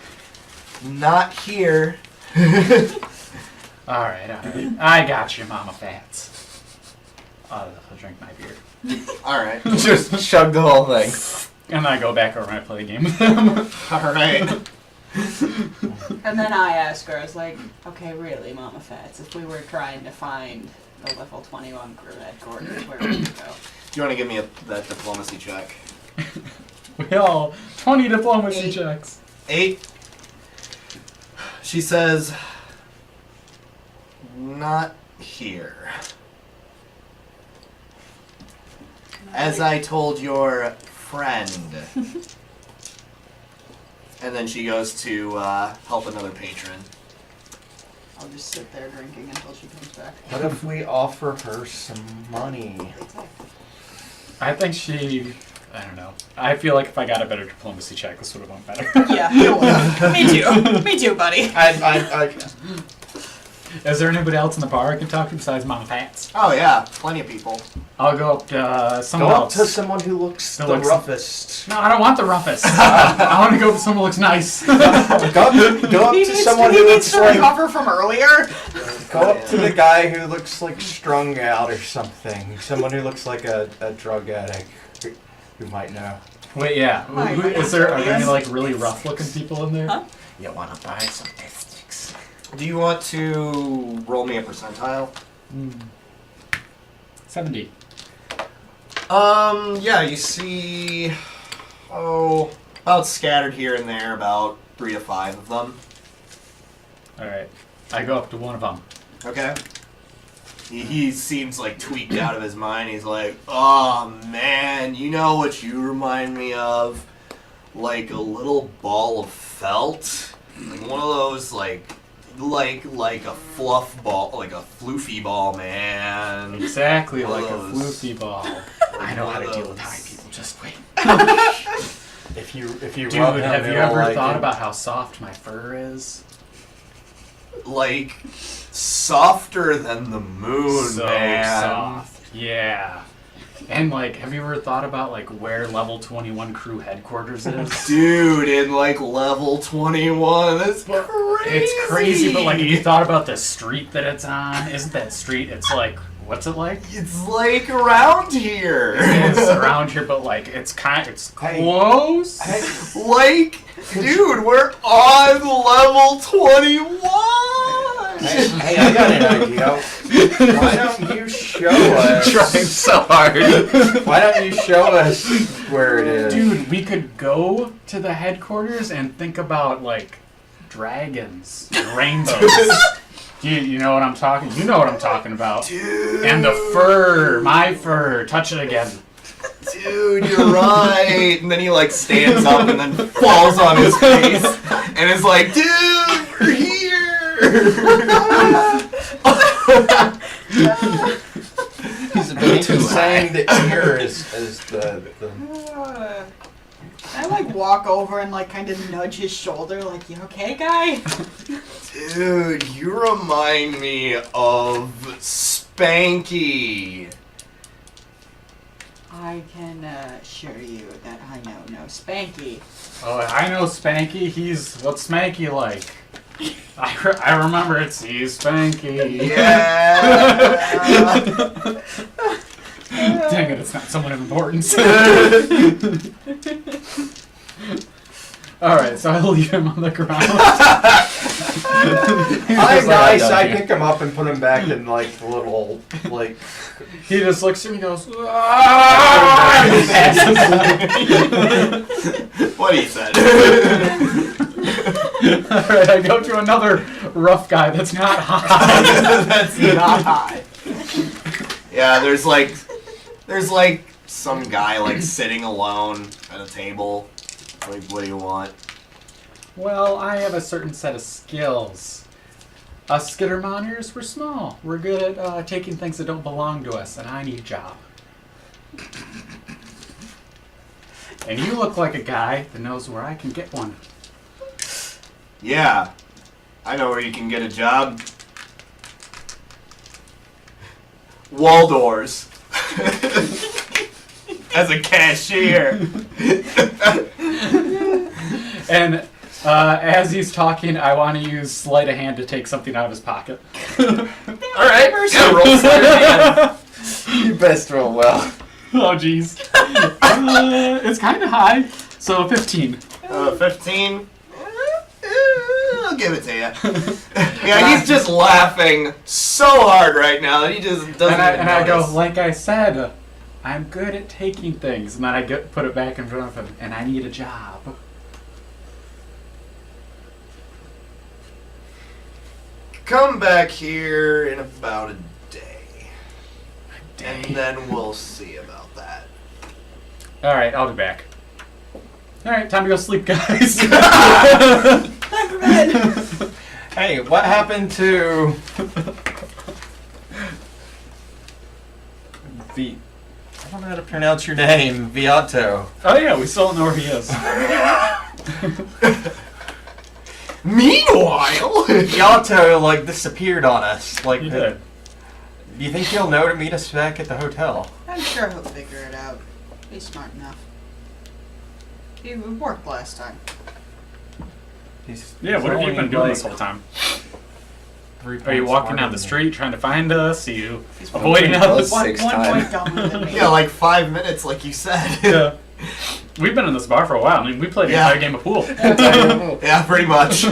"Not here." All right. I got you, Mama Fats. I'll drink my beer. All right. Just chug the whole thing. And I go back over and I play a game with them. All right. And then I ask her, I was like, okay, really, Mama Fats, if we were trying to find the level 21 crew headquarters, where would we go? Do you want to give me that diplomacy check? We all 20 diplomacy 8. checks. 8. She says, "Not here. As I told your friend." And then she goes to help another patron. I'll just sit there drinking until she comes back. What if we offer her some money? Exactly. I think I don't know. I feel like if I got a better diplomacy check, this would have went better. Yeah, it would. Me too. Me too, buddy. Is there anybody else in the bar I can talk to besides Mama Pats? Oh yeah, plenty of people. I'll go up to someone Go up else. to someone who looks Who the looks- roughest. No, I don't want the roughest. I want to go up to someone who looks nice. Go up to someone who looks to like. recover from earlier. Go up to the guy who looks like strung out or something. Someone who looks like a drug addict who might know. Wait, yeah. Hi, my name's Are there any Elias. like really rough looking people in there? Huh? You wanna buy some fistics? Do you want to roll me a percentile? 70. Yeah, you see, about scattered here and there, about 3 to 5 of them. All right. I go up to one of them. Okay. He seems like tweaked out of his mind. He's like, oh man, you know what you remind me of? Like a little ball of felt. Like one of those like a fluff ball, like a floofy ball, man. Exactly One like a of those. floofy ball. I know One how to of deal with those. high people. Just wait. If you Dude, rub him, have you it'll ever like thought him. about how soft my fur is? Like softer than the moon, So man. soft. Yeah. And like, have you ever thought about like where level 21 crew headquarters is? Dude, in like level 21, that's crazy. It's crazy, but like, have you thought about the street that it's on? Isn't that street? It's like, what's it like? It's like around here. It is around here, but like, it's Hey. close. Like, dude, we're on level 21. Hey, I got an idea. Why don't you show us? Trying so hard. Why don't you show us where it is? Dude, we could go to the headquarters and think about like dragons, and rainbows. You know what I'm talking? You know what I'm talking about. Dude. And the fur, my fur. Touch it again. Dude, you're right. And then he like stands up and then falls on his face and is like, dude, we're here. He's a I bit think too he's saying high. that here is the I like walk over and like kind of nudge his shoulder, like, you okay, guy? Dude, you remind me of Spanky. I can assure you that I know no Spanky. Oh, I know Spanky. What's Spanky like? I remember he's Spanky. Yeah. Dang it, it's not someone of importance. Alright, so I leave him on the ground. I'm nice. I pick him up and put him back in like the little like. He just looks at me and goes, "Ah!" and passes What he said. Alright, I go to another rough guy that's not high. That's not high. Yeah, there's like some guy like sitting alone at a table. Like, what do you want? Well, I have a certain set of skills. Us skittermoners, we're small. We're good at taking things that don't belong to us, and I need a job. And you look like a guy that knows where I can get one. Yeah, I know where you can get a job. Waldorf's. As a cashier. And as he's talking, I want to use sleight of hand to take something out of his pocket. Alright, yeah, roll sleight of hand. You best roll well. Oh, jeez. It's kind of high. So 15. 15. I'll give it to you. Yeah, he's just laughing so hard right now that he just doesn't And I go, notice. like I said, I'm good at taking things. And then I put it back in front of him, and I need a job. Come back here in about a day. And then we'll see about that. Alright, I'll be back. Alright, time to go sleep, guys. Hey, what happened to I don't know how to pronounce your name, Viato. Oh yeah, we still don't know where he is. Meanwhile, Viato like disappeared on us. Like, He did. do you think he'll know to meet us back at the hotel? I'm sure he'll figure it out. He's smart enough. He worked last time. Yeah, what have you been doing this whole time? Are you walking down the street trying to find us? Are you He's avoiding Well, us? it's- Six one times. point dumber than me. yeah, like 5 minutes, like you said. Yeah. We've been in this bar for a while. I mean, we played the Yeah. entire game of pool. Yeah, pretty much.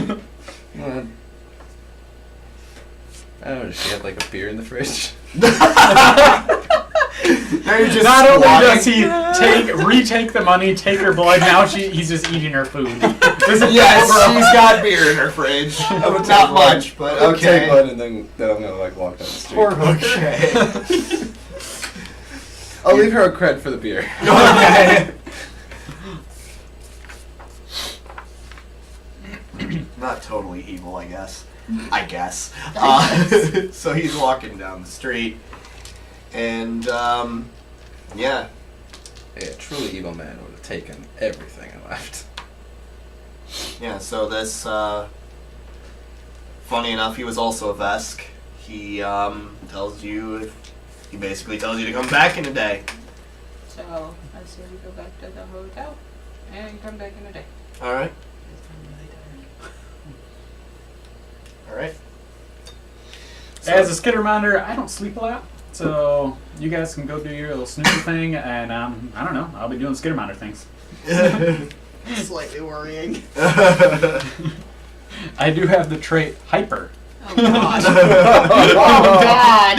Oh, she had like a beer in the fridge. Now you're just Not only squatting. does he retake the money, take her blood, now he's just eating her food. Yes, she's got beer in her fridge. Not much, but I'll take okay. one and then I'm gonna like walk down the street. Poor hooker. Okay. I'll leave her a cred for the beer. Okay. Not totally evil, I guess. So he's walking down the street, and yeah. Yeah, a truly evil man would have taken everything and left. Yeah, so this, funny enough, he was also a Vesk. He he basically tells you to come back in a day. So I say we go back to the hotel and come back in a day. Alright. Alright. As a skid reminder, I don't sleep a lot, so you guys can go do your little snoozer thing, and I don't know, I'll be doing skid reminder things. Slightly worrying. I do have the trait hyper. Oh god. Oh god.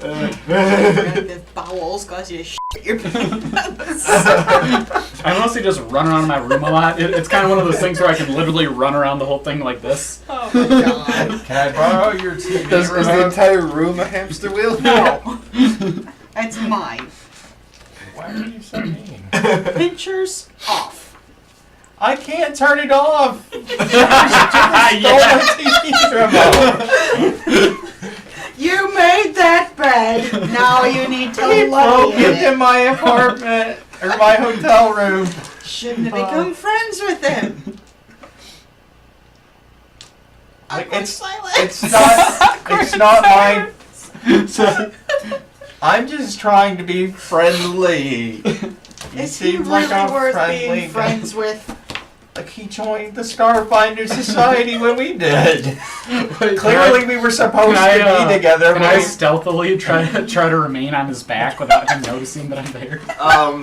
The bowels cause you to shit your pants. I mostly just run around my room a lot. It's kind of one of those things where I can literally run around the whole thing like this. Oh my god. Can I borrow your TV Is the remote? entire room a hamster wheel? No. That's mine. Why are you so mean? Pinchers off. I can't turn it off. Yeah. You made that bed. Now you need to He lay broke in it. into my apartment or my hotel room. Shouldn't have become friends with him. Like, Awkward it's silence. not mine. I'm just trying to be friendly. Is he seem really like a worth friendly being guy. friends with? Like he joined the Starfinder Society when we did. Wait, Clearly, we were supposed can I, to be together. Can but I we- stealthily try to remain on his back without him noticing that I'm there?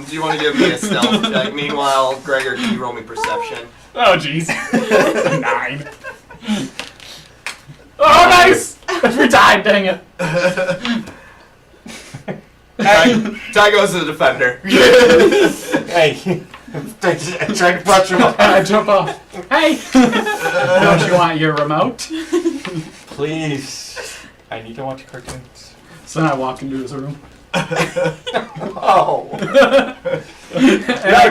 Do you want to give me a stealth check? Meanwhile, Gregor, can you roll me perception? Oh jeez. 9. Oh nice! Every time, dang it. Ty goes to the defender. Hey, trying to punch him. And I jump off. Hey! Don't you want your remote? Please, I need to watch cartoons. So then I walk into his room. Oh. No,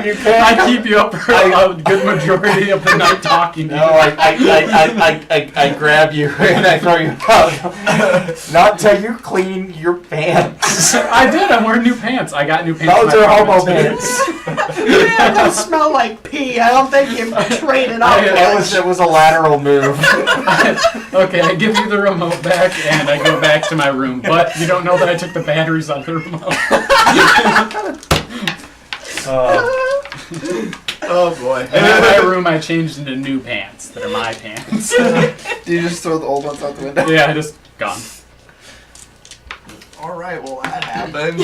you can't. I keep you up for a good majority of the night talking to No, you. I grab you and I throw you out. Not until you clean your pants. I did. I'm wearing new pants. I got new pants. Those in my are homo apartment, too. pants. Yeah, those smell like pee. I don't think you traded off It was a lateral move. Okay, I give you the remote back and I go back to my room. But you don't know that I took the batteries out of the remote. Oh boy. And in my room, I changed into new pants that are my pants. Do you just throw the old ones out the window? Yeah, I just gone. Alright, well that happened.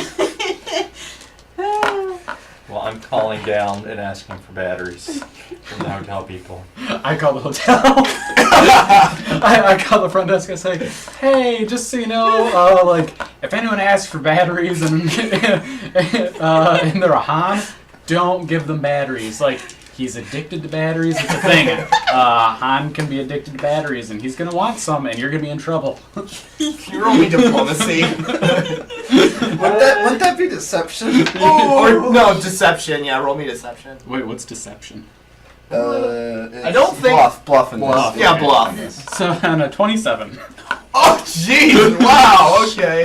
Well, I'm calling down and asking for batteries from the hotel people. I call the hotel. I call the front desk. I say, "Hey, just so you know, like if anyone asks for batteries and and they're a Han, don't give them batteries. Like he's addicted to batteries. It's a thing. Han can be addicted to batteries, and he's gonna want some, and you're gonna be in trouble." Can you roll me diplomacy? Wouldn't that be deception? Or no, deception. Yeah, roll me deception. Wait, what's deception? I don't think- bluff in Bluff. this. Yeah, bluff. So on a 27. Oh jeez! Wow. Okay.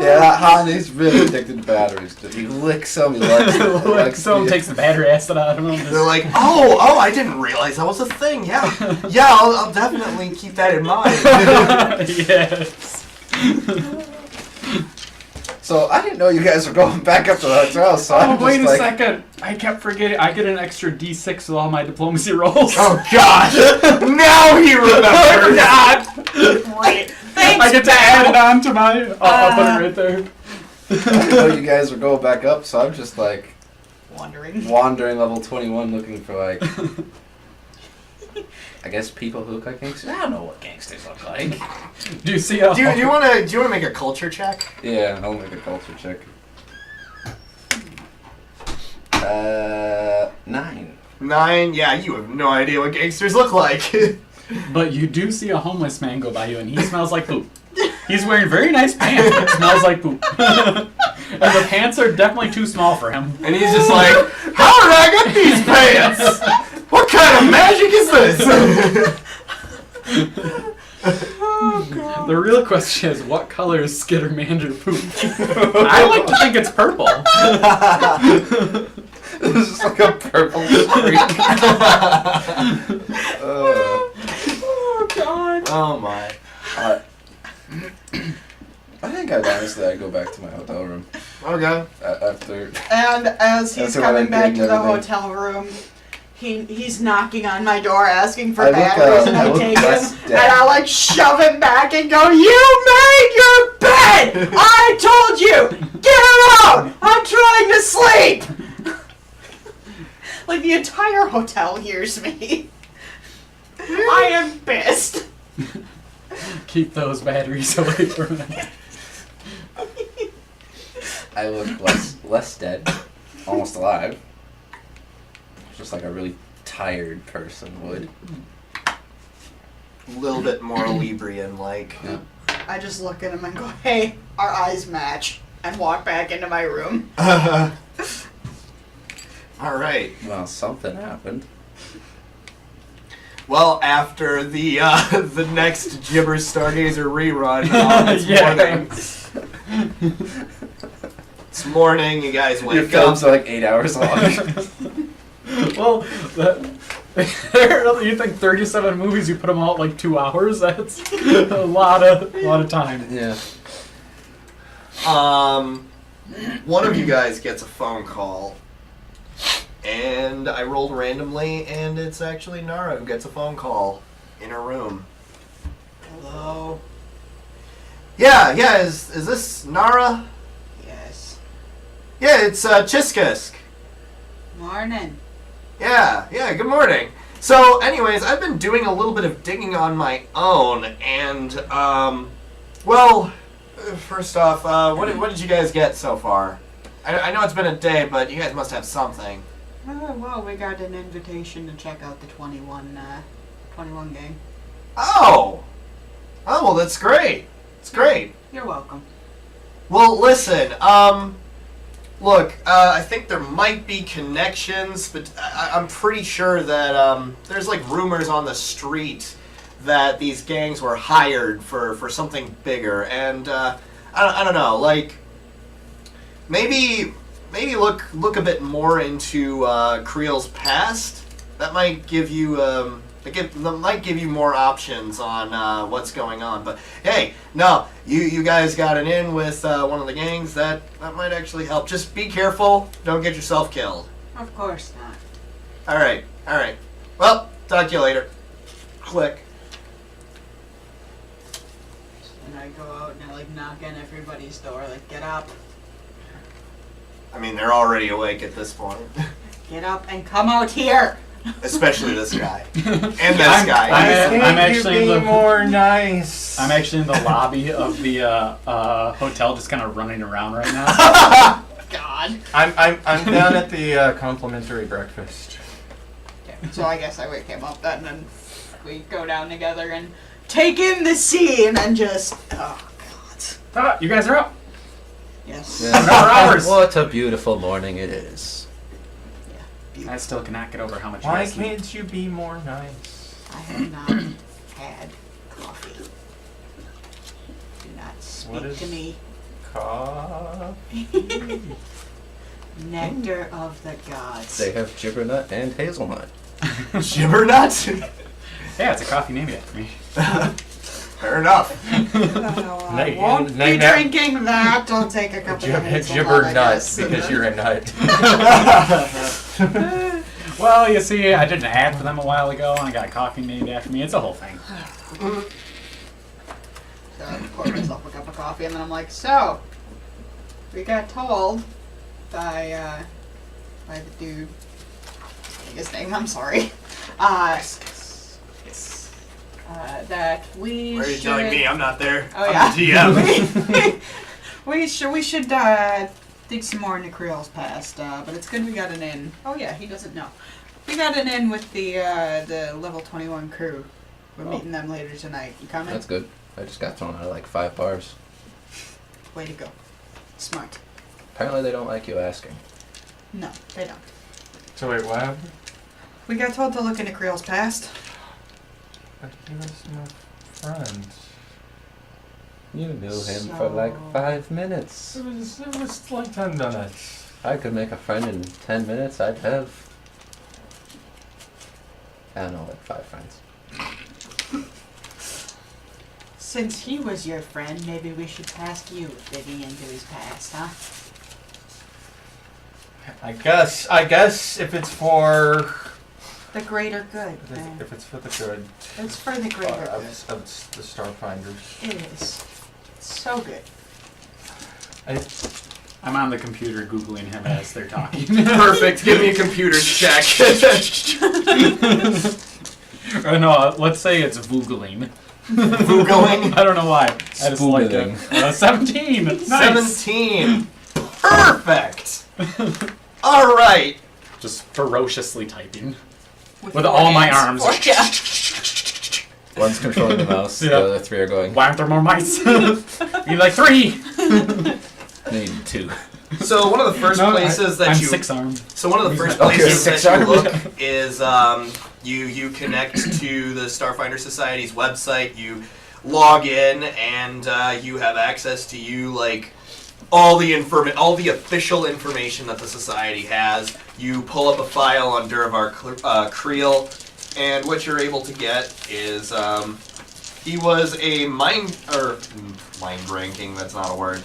Yeah, Han is really addicted to batteries. Dude. He licks them. He likes it. He Like likes someone it. takes the battery acid out of him. They're like, oh, I didn't realize that was a thing. Yeah, I'll definitely keep that in mind. Yes. So I didn't know you guys were going back up to the hotel. So I'm Oh, just wait a like, second. I kept forgetting. I get an extra D6 with all my diplomacy rolls. Oh gosh! Now he remembers. God. Great. Thanks. I get to add it on to my... I'll put it right there. I didn't know you guys were going back up. So I'm just like Wondering. wandering level 21, looking for like. I guess people who look like gangsters. I don't know what gangsters look like. Do you see how... Do you want to make a culture check? Yeah, I'll make a culture check. 9. 9. Yeah, you have no idea what gangsters look like. But you do see a homeless man go by you, and he smells like poop. He's wearing very nice pants, but smells like poop. And the pants are definitely too small for him. And he's just like, how did I get these pants? What kind of magic is this? Oh god. The real question is, what color is Skittermander poop? I like to think it's purple. This is like a purple streak. Oh god. Oh my. I think I'd go back to my hotel room Okay. after. And as he's After coming I back did to the everything. hotel room, he's knocking on my door asking for I look, batteries, and I I look take less him, dead. and I like shove him back and go, "You made your bed! I told you! Get out! I'm trying to sleep!" Like the entire hotel hears me. I am pissed. Keep those batteries away from him. I look less dead, almost alive. Just like a really tired person would. A little bit more Librian like. Yeah. I just look at him and go, "Hey, our eyes match," and walk back into my room. All right. Well, something happened. Well, after the the next Gibber Stargazer rerun, it's Yeah. morning. It's morning. You guys Your wake films up. are like 8 hours long. Well, you think 37 movies, you put them out like 2 hours? That's a lot of time. Yeah. One of you guys gets a phone call, and I rolled randomly, and it's actually Nara who gets a phone call in her room. Hello. Yeah. Is this Nara? Yes. Yeah, it's Chiskisk. Morning. Yeah, good morning. So, anyways, I've been doing a little bit of digging on my own, and, well, first off, what did you guys get so far? I know it's been a day, but you guys must have something. Oh, well, we got an invitation to check out the 21 gang. Oh, well, that's great. It's great. You're welcome. Well, listen, look, I think there might be connections, but I'm pretty sure that, there's, like, rumors on the street that these gangs were hired for something bigger, and, I don't know, like, maybe look a bit more into, Kreel's past. That might give you, that might give you more options on what's going on. But hey, no, you guys got an in with one of the gangs. That might actually help. Just be careful. Don't get yourself killed. Of course not. All right. Well, talk to you later. Click. And I go out and I like knock on everybody's door, like, get up, I mean, they're already awake at this point, get up, and come out here. especially this guy and this guy. I'm actually you in be the- more nice. I'm actually in the lobby of the hotel, just kind of running around right now. God. I'm down at the complimentary breakfast. Okay, so I guess I wake him up then, and we go down together and take in the scene and just, oh God. Ah, you guys are up. Yes. Hours. What a beautiful morning it is. I still cannot get over how much. Why you guys eat. can't you be more nice? I have not had coffee. Do not What speak is- to me. Coffee. Nectar of the gods. They have gibbernut and hazelnut. Gibbernut? Yeah, it's a coffee named after me. Fair enough. Oh, I Name- won't be name that- drinking that. I'll take a couple of minutes. Gibber nut because you're a nut. Well, you see, I did an ad for them a while ago, and I got coffee named after me. It's a whole thing. So I pour myself a cup of coffee, and then I'm like, so, we got told by the dude, his name, I'm sorry, that we Why are you should... telling me? I'm not there. Oh, I'm yeah. the GM. we should dig some more into Creel's past, but it's good we got an in. Oh yeah, he doesn't know. We got an in with the level 21 crew. We're meeting them later tonight. You coming? That's good. I just got thrown out of like 5 bars. Way to go. Smart. Apparently they don't like you asking. No, they don't. So wait, what happened? We got told to look into Creel's past. But he was my friend. You knew him for like 5 minutes. It was like 10 minutes. I could make a friend in 10 minutes. I'd have, I don't know, like 5 friends. Since he was your friend, maybe we should task you with digging into his past, huh? I guess if it's for The greater good, man. if it's for the good It's for the greater good. of the Starfinders. It is. It's so good. I'm on the computer googling him as they're talking. Perfect. Give me a computer check. Or no, let's say it's voogling. Googling. I don't know why. I just like it. Spoogling. 17. Nice. 17. Perfect. All right. Just ferociously typing with your all my hands. arms. Yeah. One's controlling the mouse, Yeah. the other 3 are going, Why aren't there more mice? Need like 3. need 2. So one of the first places that I'm you 6-armed. So one of the first Okay, places that you six-armed. look is you connect to the Starfinder Society's website. You log in and you have access to all the official information that the society has. You pull up a file on Durevar Kreel, and what you're able to get is he was a mind ranking. That's not a word.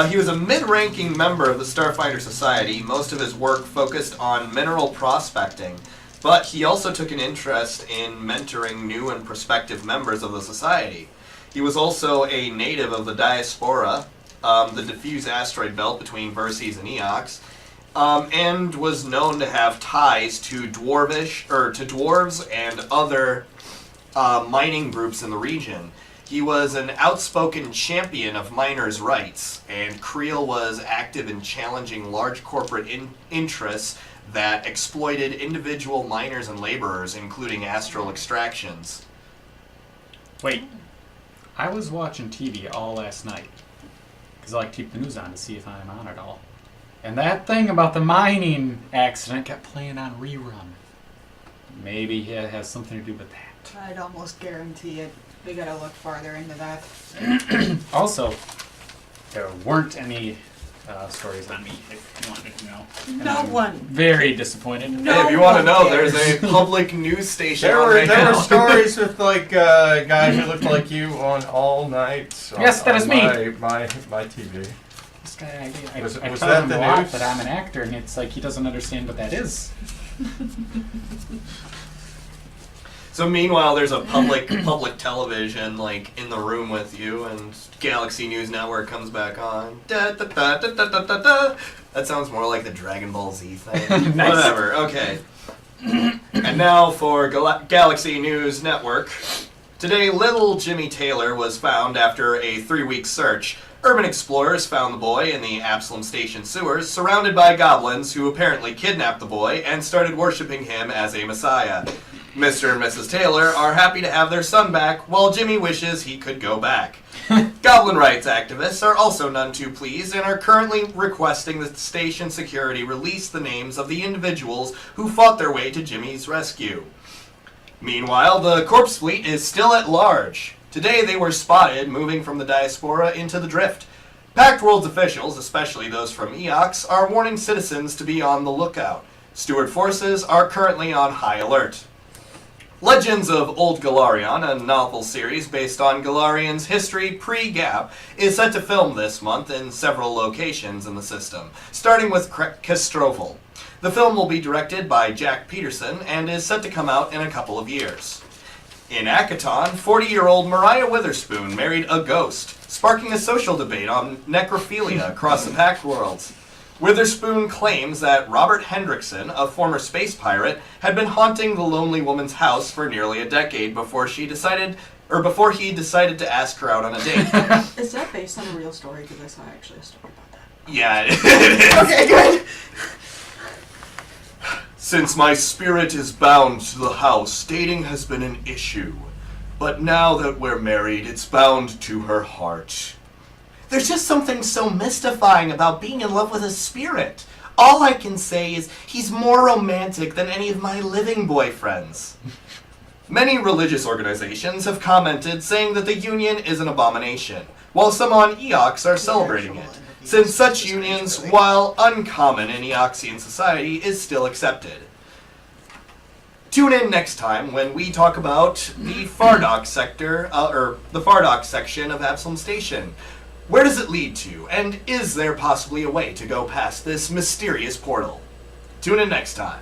He was a mid-ranking member of the Starfinder Society. Most of his work focused on mineral prospecting, but he also took an interest in mentoring new and prospective members of the society. He was also a native of the Diaspora, the diffuse asteroid belt between Verces and Eox, and was known to have ties to dwarves and other mining groups in the region. He was an outspoken champion of miners' rights, and Kreel was active in challenging large corporate interests that exploited individual miners and laborers, including astral extractions. Wait, I was watching TV all last night because I like to keep the news on to see if I'm on at all. And that thing about the mining accident kept playing on rerun. Maybe it has something to do with that. I'd almost guarantee it. We gotta look farther into that. Also, there weren't any stories on me, if you wanted to know. And No I'm one. very disappointed. No. Hey, if you want to one know, cares. there's a public news station There on were right now. stories with like a guy who looked like you on all nights. Yes, that is me. My TV. This guy, I Was tell that him the a lot news? that I'm an actor, and it's like he doesn't understand what that is. So meanwhile, there's a public television in the room with you, and Galaxy News Network comes back on. Da, da, da, da, da, da, da, da. That sounds more like the Dragon Ball Z thing. Nice. Whatever. Okay. And now for Galaxy News Network. Today, little Jimmy Taylor was found after a 3-week search. Urban explorers found the boy in the Absalom Station sewers, surrounded by goblins who apparently kidnapped the boy and started worshipping him as a messiah. Mr. and Mrs. Taylor are happy to have their son back, while Jimmy wishes he could go back. Goblin rights activists are also none too pleased and are currently requesting that station security release the names of the individuals who fought their way to Jimmy's rescue. Meanwhile, the corpse fleet is still at large. Today they were spotted moving from the Diaspora into the Drift. Pact Worlds officials, especially those from Eox, are warning citizens to be on the lookout. Steward forces are currently on high alert. Legends of Old Galarian, a novel series based on Galarian's history pre-Gap, is set to film this month in several locations in the system, starting with Castrovel. The film will be directed by Jack Peterson and is set to come out in a couple of years. In Akaton, 40-year-old Mariah Witherspoon married a ghost, sparking a social debate on necrophilia across the Pact Worlds. Witherspoon claims that Robert Hendrickson, a former space pirate, had been haunting the lonely woman's house for nearly a decade before he decided to ask her out on a date. Is that based on a real story? Because I saw actually a story about that. Yeah. Okay, good. Since my spirit is bound to the house, dating has been an issue. But now that we're married, it's bound to her heart. There's just something so mystifying about being in love with a spirit. All I can say is he's more romantic than any of my living boyfriends. Many religious organizations have commented saying that the union is an abomination, while some on Eox are celebrating it, since such unions, while uncommon in Eoxian society, is still accepted. Tune in next time when we talk about the Fardock sector, or the Fardock section of Absalom Station. Where does it lead to, and is there possibly a way to go past this mysterious portal? Tune in next time.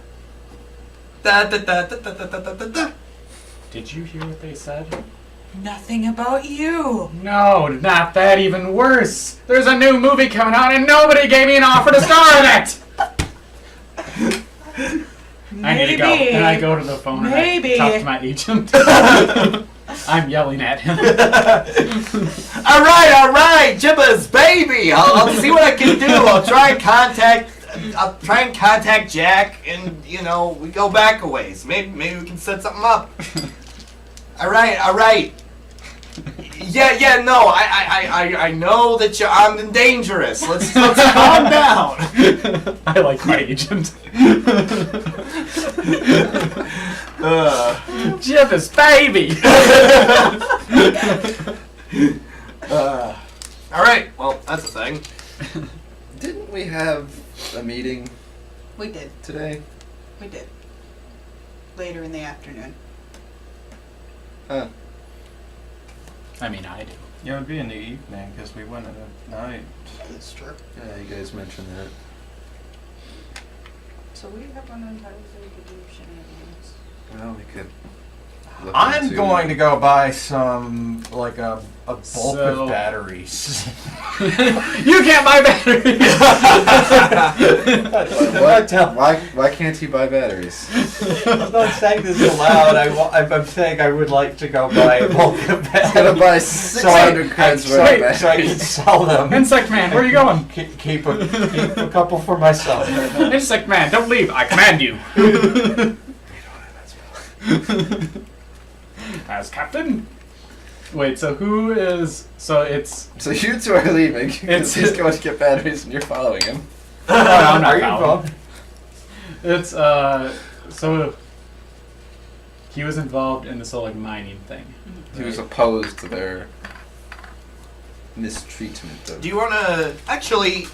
Did you hear what they said? Nothing about you. No, not that. Even worse. There's a new movie coming out, and nobody gave me an offer to star in it. I need to go. Maybe. And I go to the phone Maybe. and I talk to my agent. I'm yelling at him. All right, Jibba's baby. I'll see what I can do. I'll try and contact Jack, and we go back a ways. Maybe we can set something up. All right. Yeah. No, I know that you're armed and dangerous. Let's calm down. I like my agent. Jibba's baby. All right. Well, that's a thing. Didn't we have a meeting We did. today? We did. Later in the afternoon. Huh. I mean, I do. Yeah, it would be in the evening because we went at night. That's true. Yeah, you guys mentioned that. So we have one entirely to do shenanigans. Well, we could. Look I'm into- going to go buy some, like a bulk So- of batteries. You can't buy batteries. Why can't he buy batteries? I'm not saying this aloud. I'm saying I would like to go buy a bulk of He's gonna batteries. buy 600 credits worth of So I can batteries. sell them. Insect Man, where are you going? Keep a couple for myself. Insect Man, don't leave. I command you. As captain. Wait, so who is... So it's... So you two are leaving. It's- He's going to get batteries and you're following him. No, I'm not Are you following. involved? It's, so... He was involved in this whole, like, mining thing. He was opposed to their mistreatment of... Do you want to actually?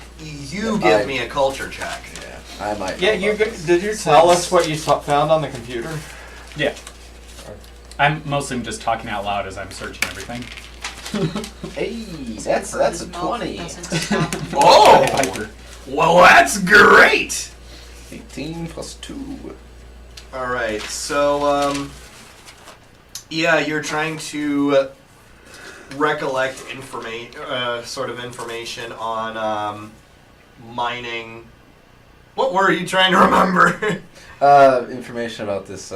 You give me a culture check. Yeah, I might. Yeah, know about this. did you tell us what you found on the computer? Yeah. I'm mostly just talking out loud as I'm searching everything. Hey, that's a 20. Oh, well, that's great. 18 plus 2. All right, so yeah, you're trying to recollect sort of information on mining. What were you trying to remember? Information about this.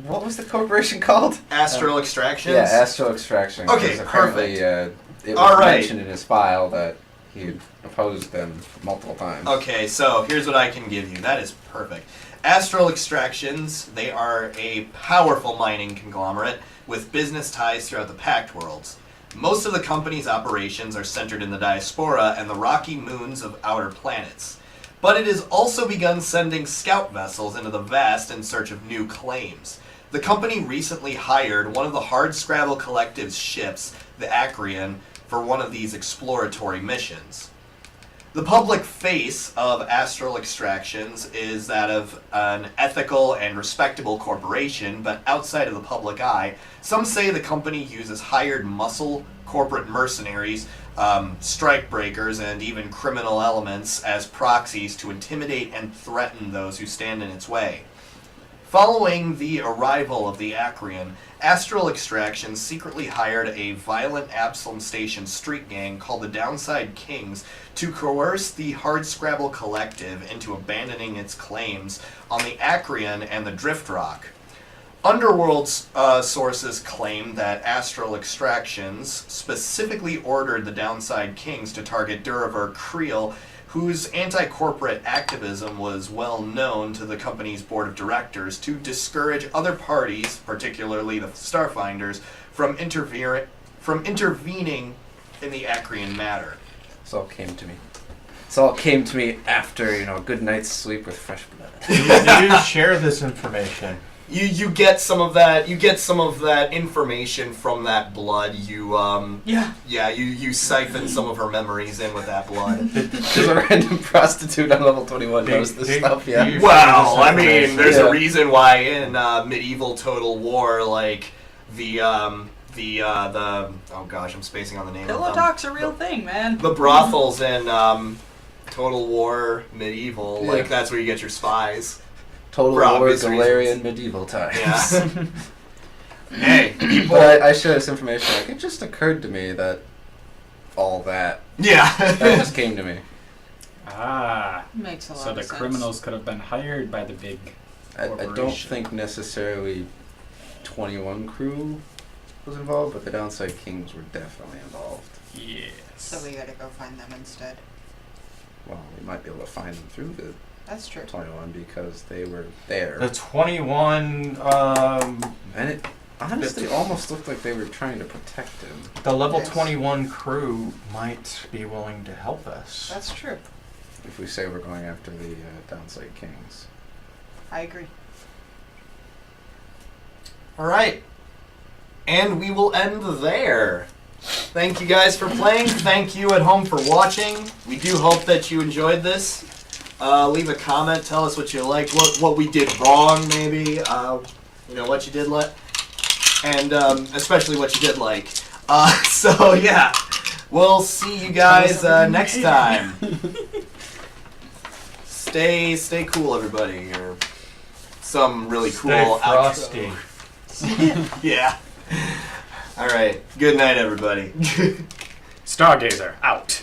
What was the corporation called? Astral Extractions. Yeah, Astral Extraction. 'cause Okay, apparently, it was All right. mentioned in his file that he opposed them multiple times. Okay, so here's what I can give you. That is perfect. Astral Extractions, they are a powerful mining conglomerate with business ties throughout the Pact Worlds. Most of the company's operations are centered in the Diaspora and the rocky moons of outer planets. But it has also begun sending scout vessels into the vast in search of new claims. The company recently hired one of the Hardscrabble Collective's ships, the Acrian, for one of these exploratory missions. The public face of Astral Extractions is that of an ethical and respectable corporation, but outside of the public eye, some say the company uses hired muscle corporate mercenaries, strike breakers, and even criminal elements as proxies to intimidate and threaten those who stand in its way. Following the arrival of the Acrian, Astral Extraction secretly hired a violent Absalom Station street gang called the Downside Kings to coerce the Hardscrabble Collective into abandoning its claims on the Acrian and the Drift Rock. Underworld sources claim that Astral Extractions specifically ordered the Downside Kings to target Durevar Kreel, whose anti-corporate activism was well known to the company's board of directors, to discourage other parties, particularly the Starfinders, from intervening in the Acrian matter. This all came to me. This all came to me after, a good night's sleep with fresh blood. Did you share this information? You get some of that. You get some of that information from that blood. You siphon some of her memories in with that blood. There's a random prostitute on level 21 knows this stuff. Yeah. Well, I mean, there's Yeah. a reason why in medieval Total War, like the oh gosh, I'm spacing on the name Pillow of them. talk's a real thing, man. The brothels in Total War medieval, Yeah. like that's where you get your spies. Total For War, obvious Galarian reasons. medieval times. Yeah. Hey, people. But I share this information. Like, it just occurred to me that all that Yeah. just came to me. Ah, Makes a lot so of the sense. criminals could have been hired by the big I don't corporation. think necessarily 21 crew was involved, but the Downside Kings were definitely involved. Yes. So we gotta go find them instead. Well, we might be able to find them through the That's true. 21 because they were there. The 21, And it honestly almost looked like they were trying to protect him. the level Yes. 21 crew might be willing to help us. That's true. If we say we're going after the Downside Kings. I agree. All right. And we will end there. Thank you guys for playing. Thank you at home for watching. We do hope that you enjoyed this. Leave a comment. Tell us what you liked, what we did wrong, maybe. What you did like, and especially what you did like. So yeah, we'll see you guys next time. Stay cool, everybody, or some really cool Stay frosty. outro. Yeah. All right. Good night, everybody. Stargazer out.